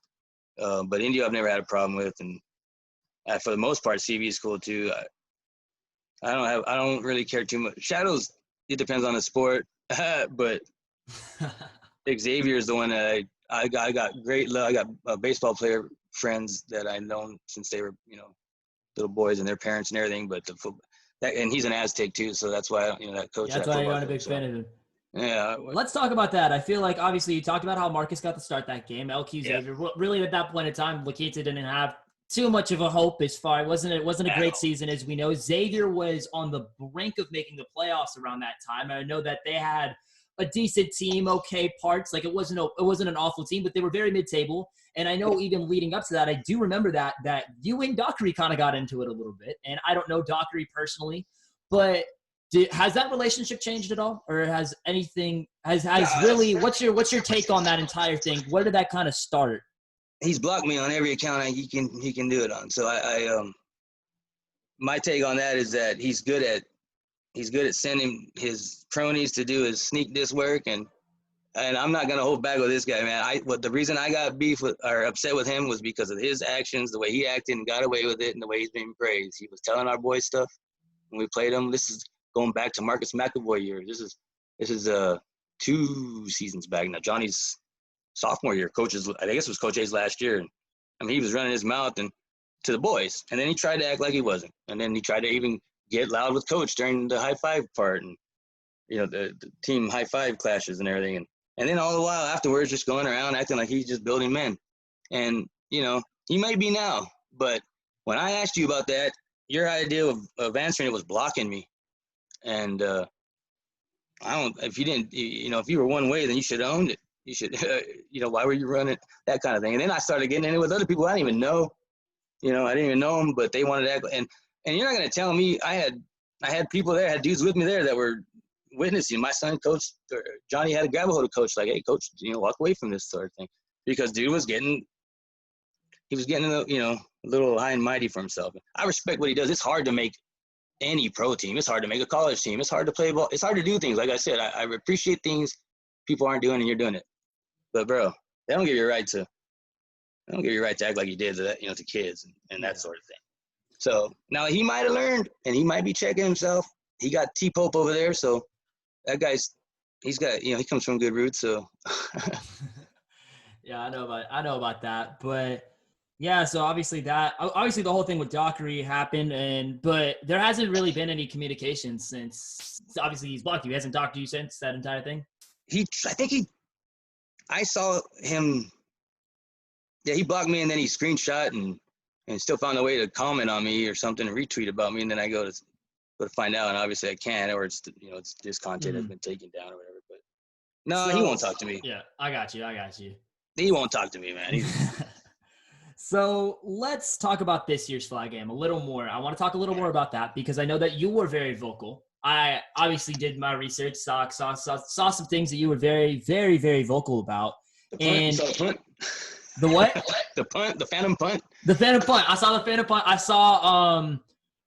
But Indio I've never had a problem with, and for the most part, CV is cool too. I don't really care too much. Shadows, it depends on the sport, but Xavier is the one that I got great love. I got baseball player friends that I've known since they were, little boys and their parents and everything. But and he's an Aztec too, so that's why that coach. Yeah, that's why you're not a big fan of him. Yeah. Let's talk about that. I feel like obviously you talked about how Marcus got to start that game. LQ Xavier. Yeah. Really at that point in time, Lakita didn't have too much of a hope as far. It wasn't a great season as we know. Xavier was on the brink of making the playoffs around that time. I know that they had a decent team, okay parts. Like it wasn't an awful team, but they were very mid-table. And I know even leading up to that, I do remember that you and Dockery kind of got into it a little bit. And I don't know Dockery personally, but has that relationship changed at all, or has anything really? What's your take on that entire thing? Where did that kind of start? He's blocked me on every account he can do it on. So I my take on that is that he's good at sending his cronies to do his sneak diss work, and I'm not gonna hold back with this guy, man. The reason I got beef with or upset with him was because of his actions, the way he acted and got away with it, and the way he's being praised. He was telling our boys stuff when we played him. This is going back to Marcus McAvoy years. This is 2 seasons back now. Johnny's sophomore year. I guess it was Coach A's last year. And I mean, he was running his mouth and to the boys, and then he tried to act like he wasn't, and then he tried to even get loud with Coach during the high five part, and the team high five clashes and everything, and then all the while afterwards, just going around acting like he's just building men, and he might be now, but when I asked you about that, your idea of answering it was blocking me, and if you didn't, if you were one way, then you should have owned it. You should, why were you running that kind of thing? And then I started getting in it with other people I didn't even know. I didn't even know them, but they wanted to act. And you're not going to tell me I had people there, had dudes with me there that were witnessing. My son coached, Johnny had to grab a hold of Coach, like, hey, Coach, walk away from this sort of thing. Because dude was getting a little high and mighty for himself. I respect what he does. It's hard to make any pro team. It's hard to make a college team. It's hard to play ball. It's hard to do things. Like I said, I appreciate things people aren't doing and you're doing it. But bro, they don't give you a right to act like you did to that, to kids and that sort of thing. So now he might have learned and he might be checking himself. He got T-Pope over there, so that he's got, he comes from good roots. So yeah, I know about that, but yeah. So obviously the whole thing with Dockery happened, but there hasn't really been any communication since. Obviously, he's blocked you. He hasn't talked to you since that entire thing. I saw him. Yeah, he blocked me, and then he screenshot and still found a way to comment on me or something, and retweet about me, and then I go to find out, and obviously I can't, or it's this content has been taken down or whatever. But no, he won't talk to me. Yeah, I got you. He won't talk to me, man. So let's talk about this year's flag game a little more. I want to talk a little more about that because I know that you were very vocal. I obviously did my research, saw some things that you were very, very, very vocal about. The what? The phantom punt. The phantom punt. I saw the phantom punt. I saw,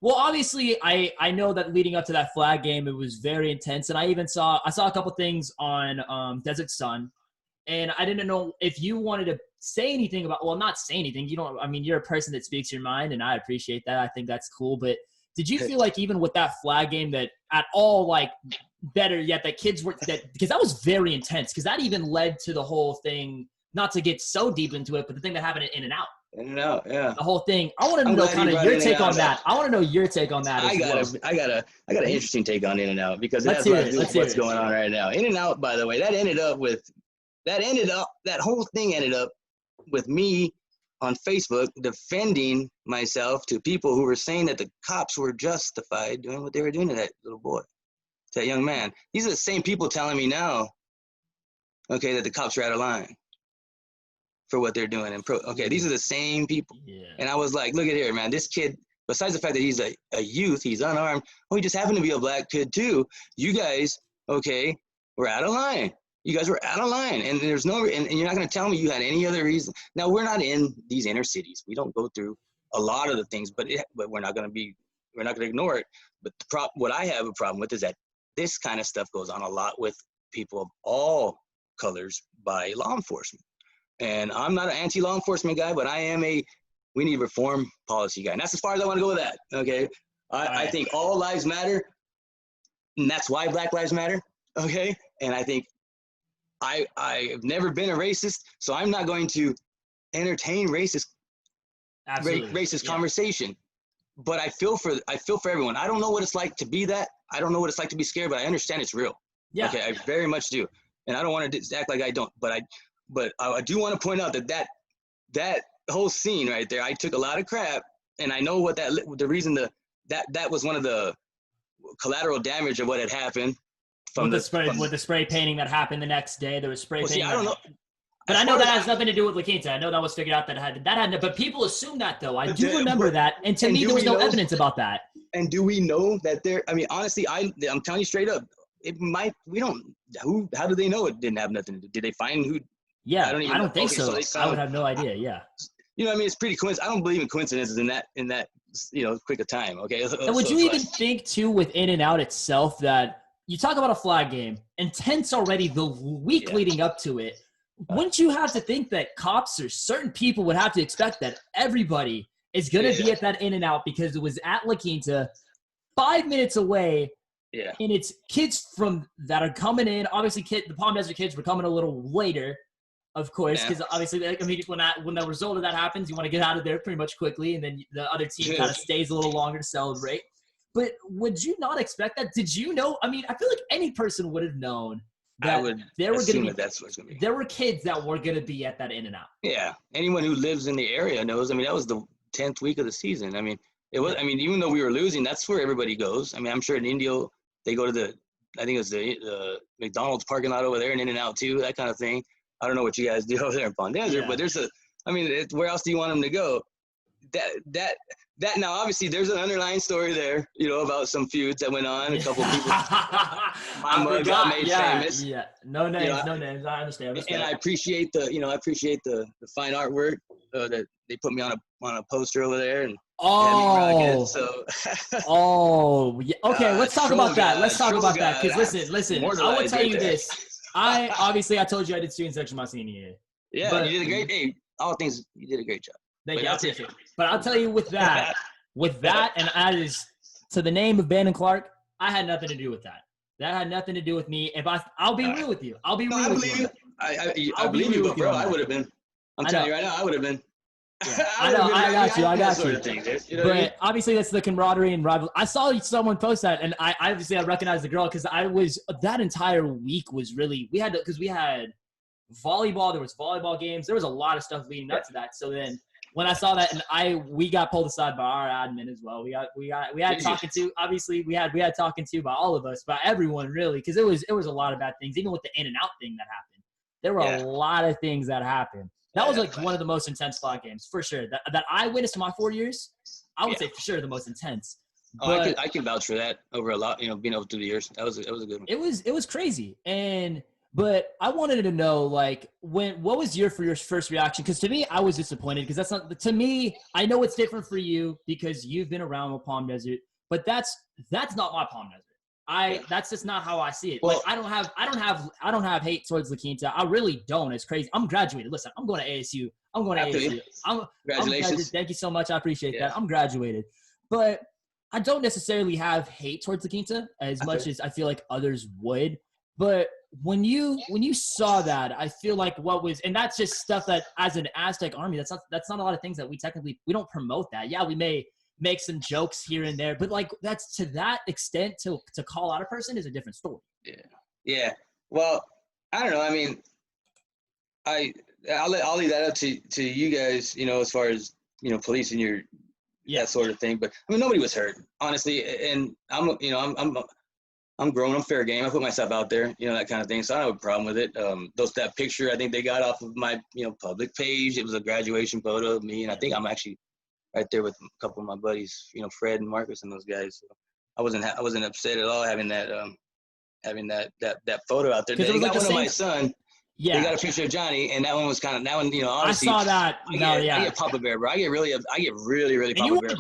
well, obviously I know that leading up to that flag game, it was very intense. And I saw a couple things on Desert Sun. And I didn't know if you wanted to say anything about, well, not say anything. You're a person that speaks your mind, and I appreciate that. I think that's cool. But did you feel like even with that flag game that at all, like, better yet that kids were – because that was very intense, because that even led to the whole thing, not to get so deep into it, but the thing that happened in and out. In and out, yeah. The whole thing. I want to know kind of your take on that. I want to know your take on that. I got an interesting take on In and Out because that's what's going on right now. In and Out, by the way, that whole thing ended up with me on Facebook defending myself to people who were saying that the cops were justified doing what they were doing to that little boy, to that young man. These are the same people telling me now, okay, that the cops are out of line for what they're doing. These are the same people. Yeah. And I was like, look at here, man, this kid, besides the fact that he's a youth, he's unarmed, he just happened to be a black kid too. You guys, okay, were out of line. You guys were out of line, and there's no, and you're not going to tell me you had any other reason. Now, we're not in these inner cities. We don't go through a lot of the things, but we're not going to ignore it. But what I have a problem with is that this kind of stuff goes on a lot with people of all colors by law enforcement. And I'm not an anti-law enforcement guy, but I am we need reform policy guy. And that's as far as I want to go with that, okay? I think all lives matter, and that's why Black Lives Matter, okay? And I think I've never been a racist, so I'm not going to entertain racist conversation. But I feel for everyone. I don't know what it's like to be that. I don't know what it's like to be scared, but I understand it's real. Yeah. Okay, I very much do, and I don't want to act like I don't. But I do want to point out that whole scene right there, I took a lot of crap, and I know what the reason that was one of the collateral damage of what had happened. With the spray painting that happened the next day, there was spray painting. See, I don't know. But I know that has nothing to do with La Quinta. I know that was figured out that had, but people assume that though. I do remember that, and to me, there was no evidence about that. And do we know that there? I mean, honestly, I'm telling you straight up, how do they know it didn't have nothing to do? Did they find who? Yeah, I don't think so. I would have no idea. Yeah. You know what I mean? It's pretty coincidental. I don't believe in coincidences in that quick a time. Okay. And would you even think too with In and Out itself that you talk about a flag game, intense already the week leading up to it? Wouldn't you have to think that cops or certain people would have to expect that everybody is going to be at that In and Out because it was at La Quinta, 5 minutes away? Yeah. And it's kids that are coming in. Obviously, the Palm Desert kids were coming a little later, of course, because obviously, I mean, when the result of that happens, you want to get out of there pretty much quickly, and then the other team kind of stays a little longer to celebrate. But would you not expect that? Did you know? I mean, I feel like any person would have known that there were kids that were going to be at that In and Out. Yeah. Anyone who lives in the area knows. I mean, that was the 10th week of the season. I mean, it was. I mean, even though we were losing, that's where everybody goes. I mean, I'm sure in Indio they go to I think it's the McDonald's parking lot over there and In and Out too, that kind of thing. I don't know what you guys do over there in Palm Desert, but where else do you want them to go? That now, obviously, there's an underlying story there, about some feuds that went on. A couple people, my mug got made famous. Yeah, no names, no names. I understand. And I appreciate the fine artwork that they put me on a poster over there and had me rock it. So. Okay. Let's talk about that. Let's talk about that. Because listen. I will tell you this. I told you I did student section my senior year. Yeah, but you did a great day. All things, you did a great job. Thank you. I appreciate it. But I'll tell you with that, and that is to the name of Bannon Clark, I had nothing to do with that. That had nothing to do with me. I'll be real with you. I'll be real with you. I believe you, bro. I would have been. I'm telling you right now, I would have been. Yeah. I got you. But obviously, that's the camaraderie and rivalry. I saw someone post that, and I recognized the girl because that entire week was really we had volleyball. There was volleyball games. There was a lot of stuff leading up to that. So then when I saw that, and we got pulled aside by our admin as well. We had talking to. Obviously, we had talking to by all of us, by everyone really, because it was a lot of bad things. Even with the In and Out thing that happened, there were a lot of things that happened. That was like one of the most intense flag games for sure. That I witnessed in my 4 years, I would say for sure the most intense. But, I can vouch for that over a lot. Being over through the years, that was a good one. It was crazy, but I wanted to know what was your first reaction? Because to me, I was disappointed because that's not to me. I know it's different for you because you've been around with Palm Desert, but that's not my Palm Desert. That's just not how I see it. Well, I don't have hate towards La Quinta. I really don't. It's crazy. I'm graduated. Listen, I'm going to ASU. Congratulations. Thank you so much. I appreciate that. I'm graduated. But I don't necessarily have hate towards La Quinta as much as I feel like others would. But when you saw that, I feel like and that's just stuff that as an Aztec Army, that's not a lot of things that we don't promote that. Yeah, we may make some jokes here and there, but that's to that extent to call out a person is a different story. Yeah. Well, I don't know. I mean, I'll leave that up to you guys. As far as policing your that sort of thing. But I mean, nobody was hurt, honestly. And I'm grown. I'm fair game. I put myself out there, that kind of thing. So I don't have a problem with it. That picture I think they got off of my public page. It was a graduation photo of me, and I think I'm actually right there with a couple of my buddies, Fred and Marcus and those guys. So I wasn't upset at all having that photo out there. They got one of my son. Yeah. They got a picture of Johnny, and that one was obviously. I saw that. I get Papa Bear, bro. I get really Papa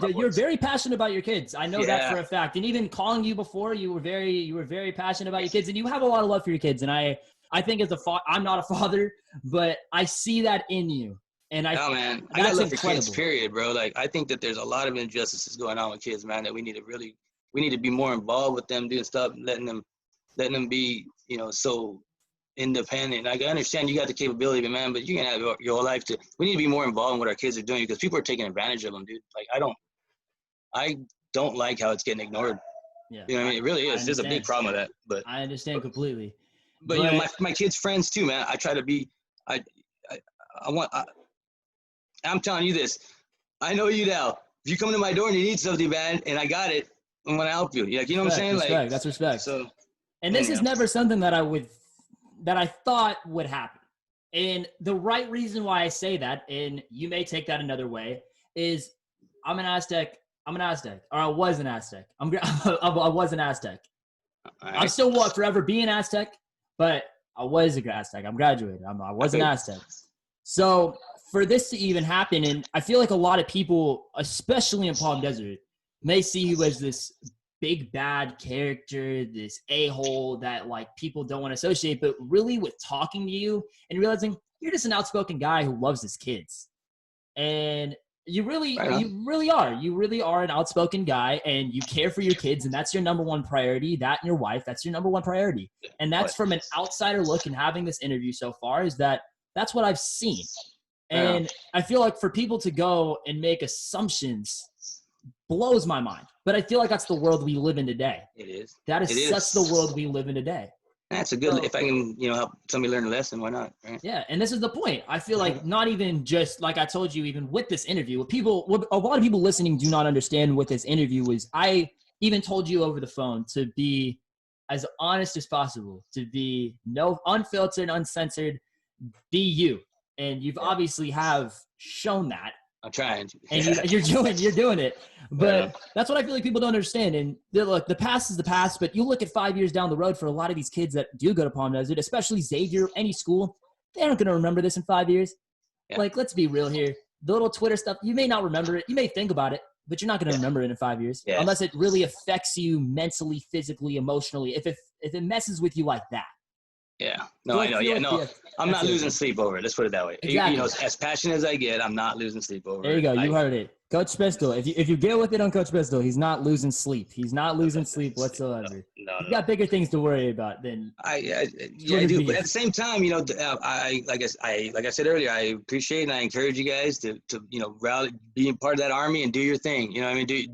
Bear. You're very passionate about your kids. I know that for a fact. And even calling you before, you were very passionate about your kids, and you have a lot of love for your kids. And I think as I'm not a father, but I see that in you. And I got love for kids, period, bro. I think that there's a lot of injustices going on with kids, man, that we need to be more involved with them, doing stuff, letting them be, so independent. I understand you got the capability, man, but you can have your whole life to. We need to be more involved in what our kids are doing because people are taking advantage of them, dude. Like I don't like how it's getting ignored. Yeah. You know what I mean? It really is. There's a big problem with that. But I understand completely. But you know, my kids' friends too, man. I try to be. I'm telling you this. I know you now. If you come to my door and you need something bad, and I got it, I'm gonna help you. Like, you know what I'm saying? Respect. Like, That's respect. So, and this is never something that I thought would happen. And the right reason why I say that, and you may take that another way, is I'm an Aztec, or I was an Aztec. I was an Aztec. right. I still will forever be an Aztec, but I was an Aztec. I'm graduated. I was an Aztec. So for this to even happen, and I feel like a lot of people, especially in Palm Desert, may see you as this big bad character, this a-hole that like people don't want to associate, but really with talking to you and realizing you're just an outspoken guy who loves his kids. And you really are an outspoken guy, and you care for your kids, and that's your number one priority. That and your wife, that's your number one priority. And that's from an outsider look, and having this interview so far is that's what I've seen. And I feel like for people to go and make assumptions blows my mind. But I feel like that's the world we live in today. It is. That is such the world we live in today. That's a good, if I can, help somebody learn a lesson, why not? Right? Yeah, and this is the point. I feel like not even just, like I told you, even with this interview, what a lot of people listening do not understand with this interview is I even told you over the phone to be as honest as possible, to be unfiltered, uncensored, be you. And you've obviously have shown that. I'm trying. And you're doing it. But that's what I feel like people don't understand. And look, the past is the past, but you look at 5 years down the road for a lot of these kids that do go to Palm Desert, especially Xavier, any school, they aren't going to remember this in 5 years. Yeah. Like, let's be real here. The little Twitter stuff, you may not remember it. You may think about it, but you're not going to remember it in 5 years unless it really affects you mentally, physically, emotionally. If it messes with you like that. Yeah. No, I know. Yeah, no. I'm not losing sleep over it. Let's put it that way. Exactly. As passionate as I get, I'm not losing sleep over it. There you go. You heard it. Coach Pistol. If you get with it on Coach Pistol, he's not losing sleep. He's not losing sleep whatsoever. No. He's got bigger things to worry about than. I do. But at the same time, I like I said earlier, I appreciate and I encourage you guys to rally, being part of that army and do your thing. You know what I mean?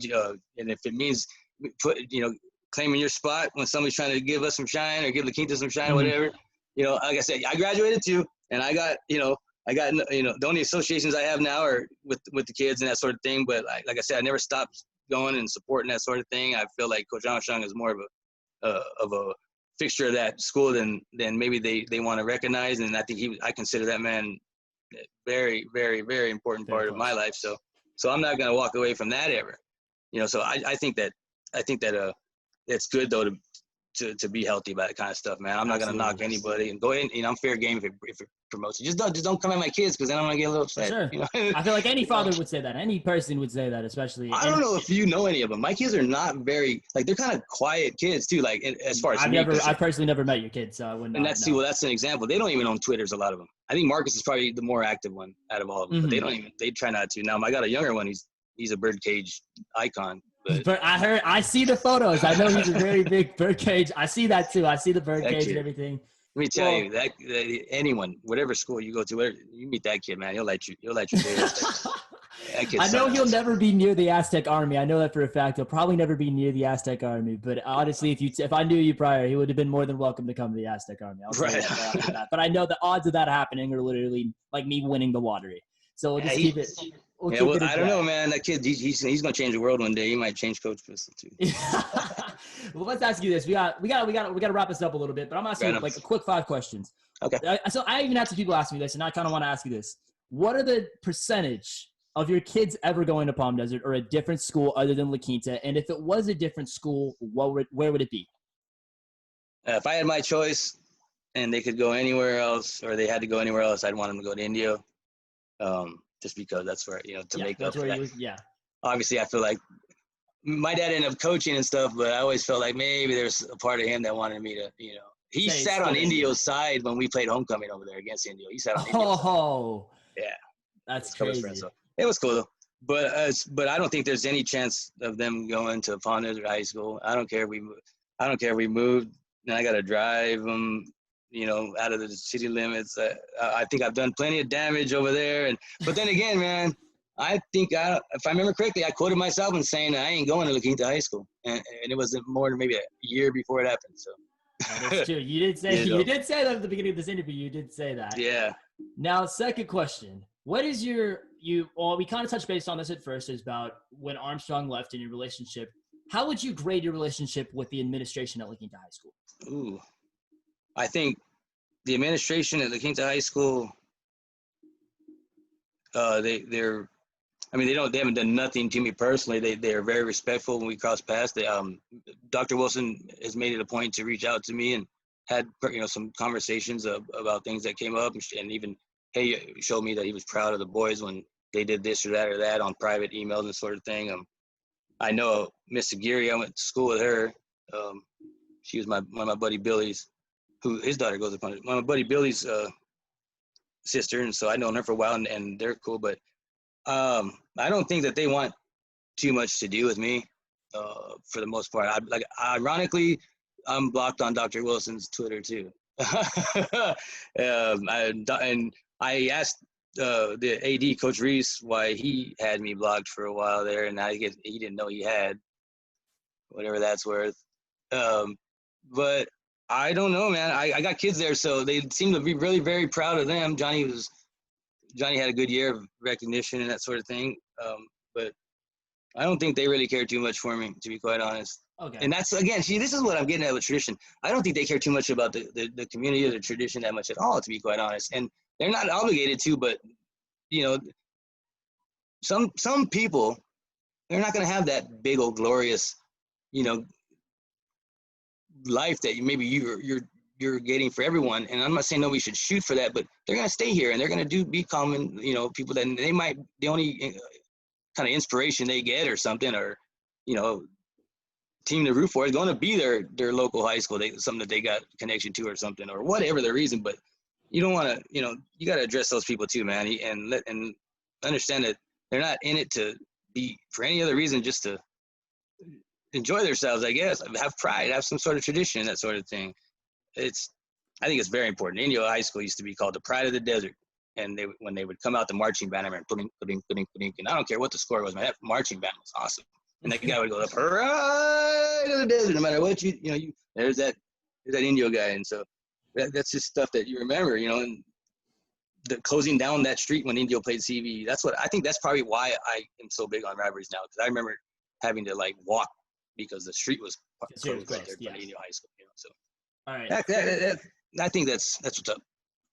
And if it means claiming your spot when somebody's trying to give us some shine or give La Quinta some shine, whatever. Like I said, I graduated too, and I got the only associations I have now are with the kids and that sort of thing. But like I said, I never stopped going and supporting that sort of thing. I feel like Coach Armstrong is more of a fixture of that school than maybe they want to recognize. And I think I consider that man very, very, very important part of my life. So I'm not going to walk away from that ever. So I think that it's good though to be healthy about that kind of stuff, man. I'm not gonna knock anybody and go in. I'm fair game if it promotes it. Just don't come at my kids because then I'm gonna get a little upset. Sure. I feel like any father would say that. Any person would say that, especially. I don't know if you know any of them. My kids are not very they're kind of quiet kids too. Like as far as I've personally never met your kids, so I wouldn't. And that's an example. They don't even own Twitters. A lot of them. I think Marcus is probably the more active one out of all of them. But they try not to. Now I got a younger one. He's a birdcage icon. But I see the photos. I know he's a very big birdcage. I see that too. I see the birdcage and everything. Let me tell you that anyone, whatever school you go to, whatever, you meet that kid, man, he'll let you do it. I know he'll never be near the Aztec Army. I know that for a fact. He'll probably never be near the Aztec Army. But honestly, if I knew you prior, he would have been more than welcome to come to the Aztec Army. That. But I know the odds of that happening are literally like me winning the lottery. So we'll just keep it. I don't know, man. That kid, he's gonna change the world one day. He might change Coach Pistol too. Well, let's ask you this. We got to wrap this up a little bit, but I'm asking like a quick 5 questions. Okay. So I even had some people ask me this, and I kind of want to ask you this: what are the percentage of your kids ever going to Palm Desert or a different school other than La Quinta? And if it was a different school, where would it be? If I had my choice, and they could go anywhere else, or they had to go anywhere else, I'd want them to go to Indio. Just because that's where, to make up for that. Obviously, I feel like my dad ended up coaching and stuff, but I always felt like maybe there's a part of him that wanted me to, he sat on Indio's side when we played homecoming over there against Indio. He sat on Indio's side. Yeah. That's crazy. So it was cool, though. But I don't think there's any chance of them going to Palm Desert High School. I don't care if we moved and I got to drive them, out of the city limits. I think I've done plenty of damage over there. But then again, man, I think if I remember correctly, I quoted myself in saying I ain't going to La Quinta High School, and it wasn't more than maybe a year before it happened. So that is true. You did say you did say that at the beginning of this interview. You did say that. Yeah. Now, second question: what is well, we kind of touched base on this at first. Is about when Armstrong left in your relationship. How would you grade your relationship with the administration at La Quinta High School? Ooh, I think the administration at La Quinta High School, they haven't done nothing to me personally. They are very respectful when we cross paths. Dr. Wilson has made it a point to reach out to me and had some conversations about things that came up, and even showed me that he was proud of the boys when they did this or that on private emails and sort of thing. I know Miss Aguirre. I went to school with her. She was one of my buddy Billy's, who his daughter goes upon it. My buddy Billy's sister, and so I've known her for a while, and they're cool. But I don't think that they want too much to do with me, for the most part. Ironically, I'm blocked on Dr. Wilson's Twitter too. And I asked the AD, Coach Reese, why he had me blocked for a while there, and he didn't know he had, whatever that's worth. But I don't know, man. I got kids there, so they seem to be really very proud of them. Johnny had a good year of recognition and that sort of thing. But I don't think they really care too much for me, to be quite honest. Okay. And that's, again, this is what I'm getting at with tradition. I don't think they care too much about the community or the tradition that much at all, to be quite honest. And they're not obligated to, but, some people, they're not going to have that big old glorious, life that maybe you're getting for everyone. And I'm not saying nobody should shoot for that, but they're going to stay here and they're going to be common, people that they might, the only kind of inspiration they get or something, or, team to root for is going to be their local high school, something that they got connection to or something, or whatever the reason. But you don't want to, you got to address those people too, man, and understand that they're not in it to be for any other reason, just to enjoy themselves, I guess. Have pride, have some sort of tradition, that sort of thing. I think it's very important. Indio High School used to be called the Pride of the Desert. And when they would come out the marching band, I remember pudding, and I don't care what the score was, man, that marching band was awesome. And that guy would go, the Pride of the Desert, no matter what there's that Indio guy. And so that's just stuff that you remember, and the closing down that street when Indio played CV. I think that's probably why I am so big on rivalries now, because I remember having to walk because the street was closed right there in front of Indio High School. So all right, I think that's what's up.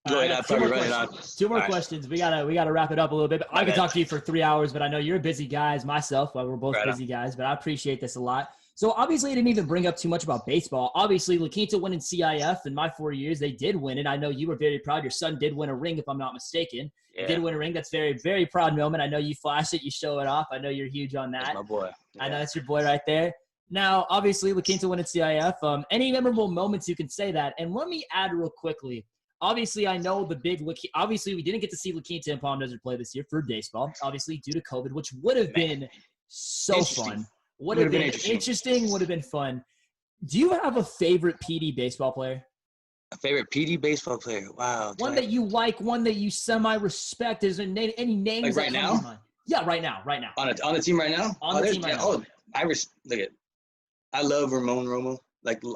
Go ahead. I'm probably running on. Two more questions. We gotta wrap it up a little bit. I could talk to you for 3 hours, but I know you're a busy guy as myself. Well, we're both busy guys, but I appreciate this a lot. So obviously, I didn't even bring up too much about baseball. Obviously, La Quinta winning CIF in my 4 years, they did win it. I know you were very proud. Your son did win a ring, if I'm not mistaken. Yeah. He did win a ring. That's very, very proud moment. I know you flash it, you show it off. I know you're huge on that. That's my boy. Yeah. I know that's your boy right there. Now, obviously, La Quinta winning CIF. Any memorable moments you can say that? And let me add real quickly. Obviously, I know obviously, we didn't get to see La Quinta and Palm Desert play this year for baseball, obviously, due to COVID, which would have been so fun. Would have been interesting, would have been fun. Do you have a favorite PD baseball player? A favorite PD baseball player? Wow. One that you like, one that you semi-respect. Is there any names right now? Yeah, right now. On the team right now? On the team right now. I love Ramon Romo.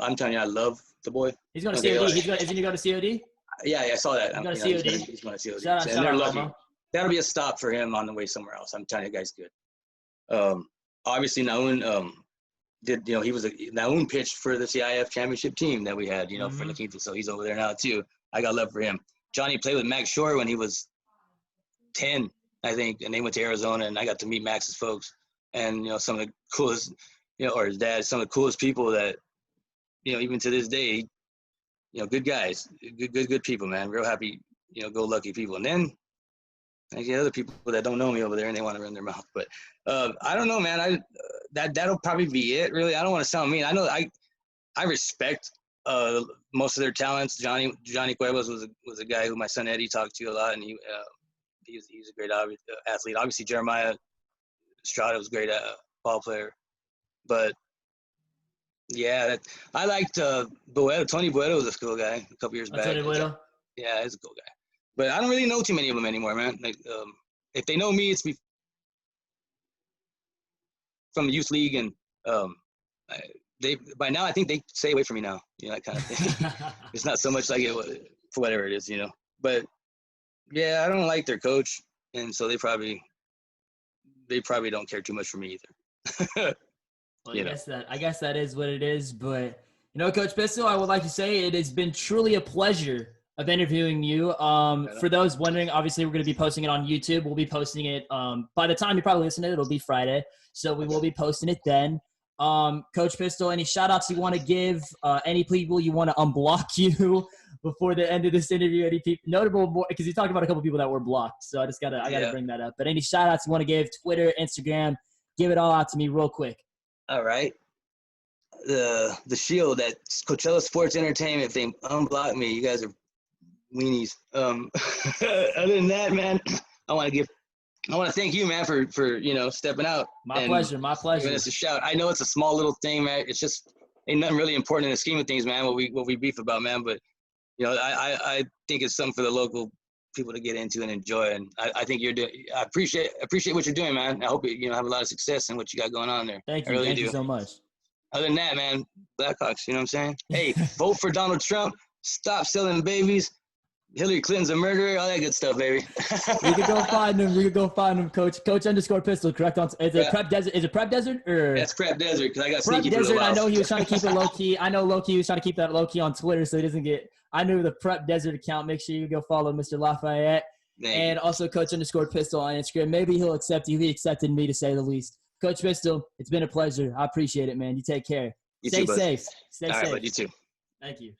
I'm telling you, I love the boy. He's going to COD. Isn't he going to COD? Yeah, I saw that. He's going to COD. He's going to COD. Shout out, lucky. That'll be a stop for him on the way somewhere else. I'm telling you, guy's good. Obviously, Naun Naun pitched for the CIF championship team that we had, for La Quinta. So he's over there now too. I got love for him. Johnny played with Max Shore when he was 10, I think, and they went to Arizona, and I got to meet Max's folks, and some of the coolest, or his dad, some of the coolest people that, even to this day, good guys, good people, man. Real happy, go lucky people. And then I get other people that don't know me over there and they want to run their mouth. But I don't know, man. That'll probably be it, really. I don't want to sound mean. I know I respect most of their talents. Johnny Cuevas was a guy who my son Eddie talked to a lot, and he's a great athlete. Obviously, Jeremiah Estrada was a great ball player. But Yeah, I liked Boedo. Tony Boedo was a cool guy a couple years back. Tony Boedo? Yeah, he's a cool guy. But I don't really know too many of them anymore, man. Like, if they know me, it's from the youth league, and by now I think they stay away from me now. You know, that kind of thing. It's not so much like it for whatever it is, you know. But yeah, I don't like their coach, and so they probably don't care too much for me either. Well, I guess that is what it is. But Coach Pistol, I would like to say it has been truly a pleasure of interviewing you. For those wondering, obviously we're going to be posting it on YouTube. We'll be posting it by the time you probably listen to it, it'll be Friday. So we will be posting it then. Coach Pistol, any shout outs you want to give? Any people you want to unblock you before the end of this interview? Any people notable, because you talked about a couple people that were blocked. So I gotta bring that up. But any shout outs you want to give? Twitter, Instagram, give it all out to me real quick. All right. The Shield at Coachella Sports Entertainment, if they unblock me, you guys are weenies. Other than that, man, I want to thank you, man, for stepping out. My pleasure. Giving us a shout. I know it's a small little thing, man. It's just ain't nothing really important in the scheme of things, man. What we beef about, man. But I think it's something for the local people to get into and enjoy. And I think you're doing. I appreciate what you're doing, man. I hope you have a lot of success in what you got going on there. Thank you. Thank you so much. Other than that, man, Blackhawks. You know what I'm saying? Hey, vote for Donald Trump. Stop selling babies. Hillary Clinton's a murderer, all that good stuff, baby. We could go find him. Coach _Pistol, correct? Is it Prep Desert? Is it Prep Desert? Or? That's Prep Desert, because I got Prep sneaky Desert, for a while. I know he was trying to keep it low-key. I know low-key was trying to keep that low-key on Twitter so he doesn't get – I knew the Prep Desert account. Make sure you go follow Mr. Lafayette. And also Coach _Pistol on Instagram. Maybe he'll accept you. He accepted me, to say the least. Coach Pistol, it's been a pleasure. I appreciate it, man. You take care. Stay safe. Stay safe. All right, bud, you too. Thank you.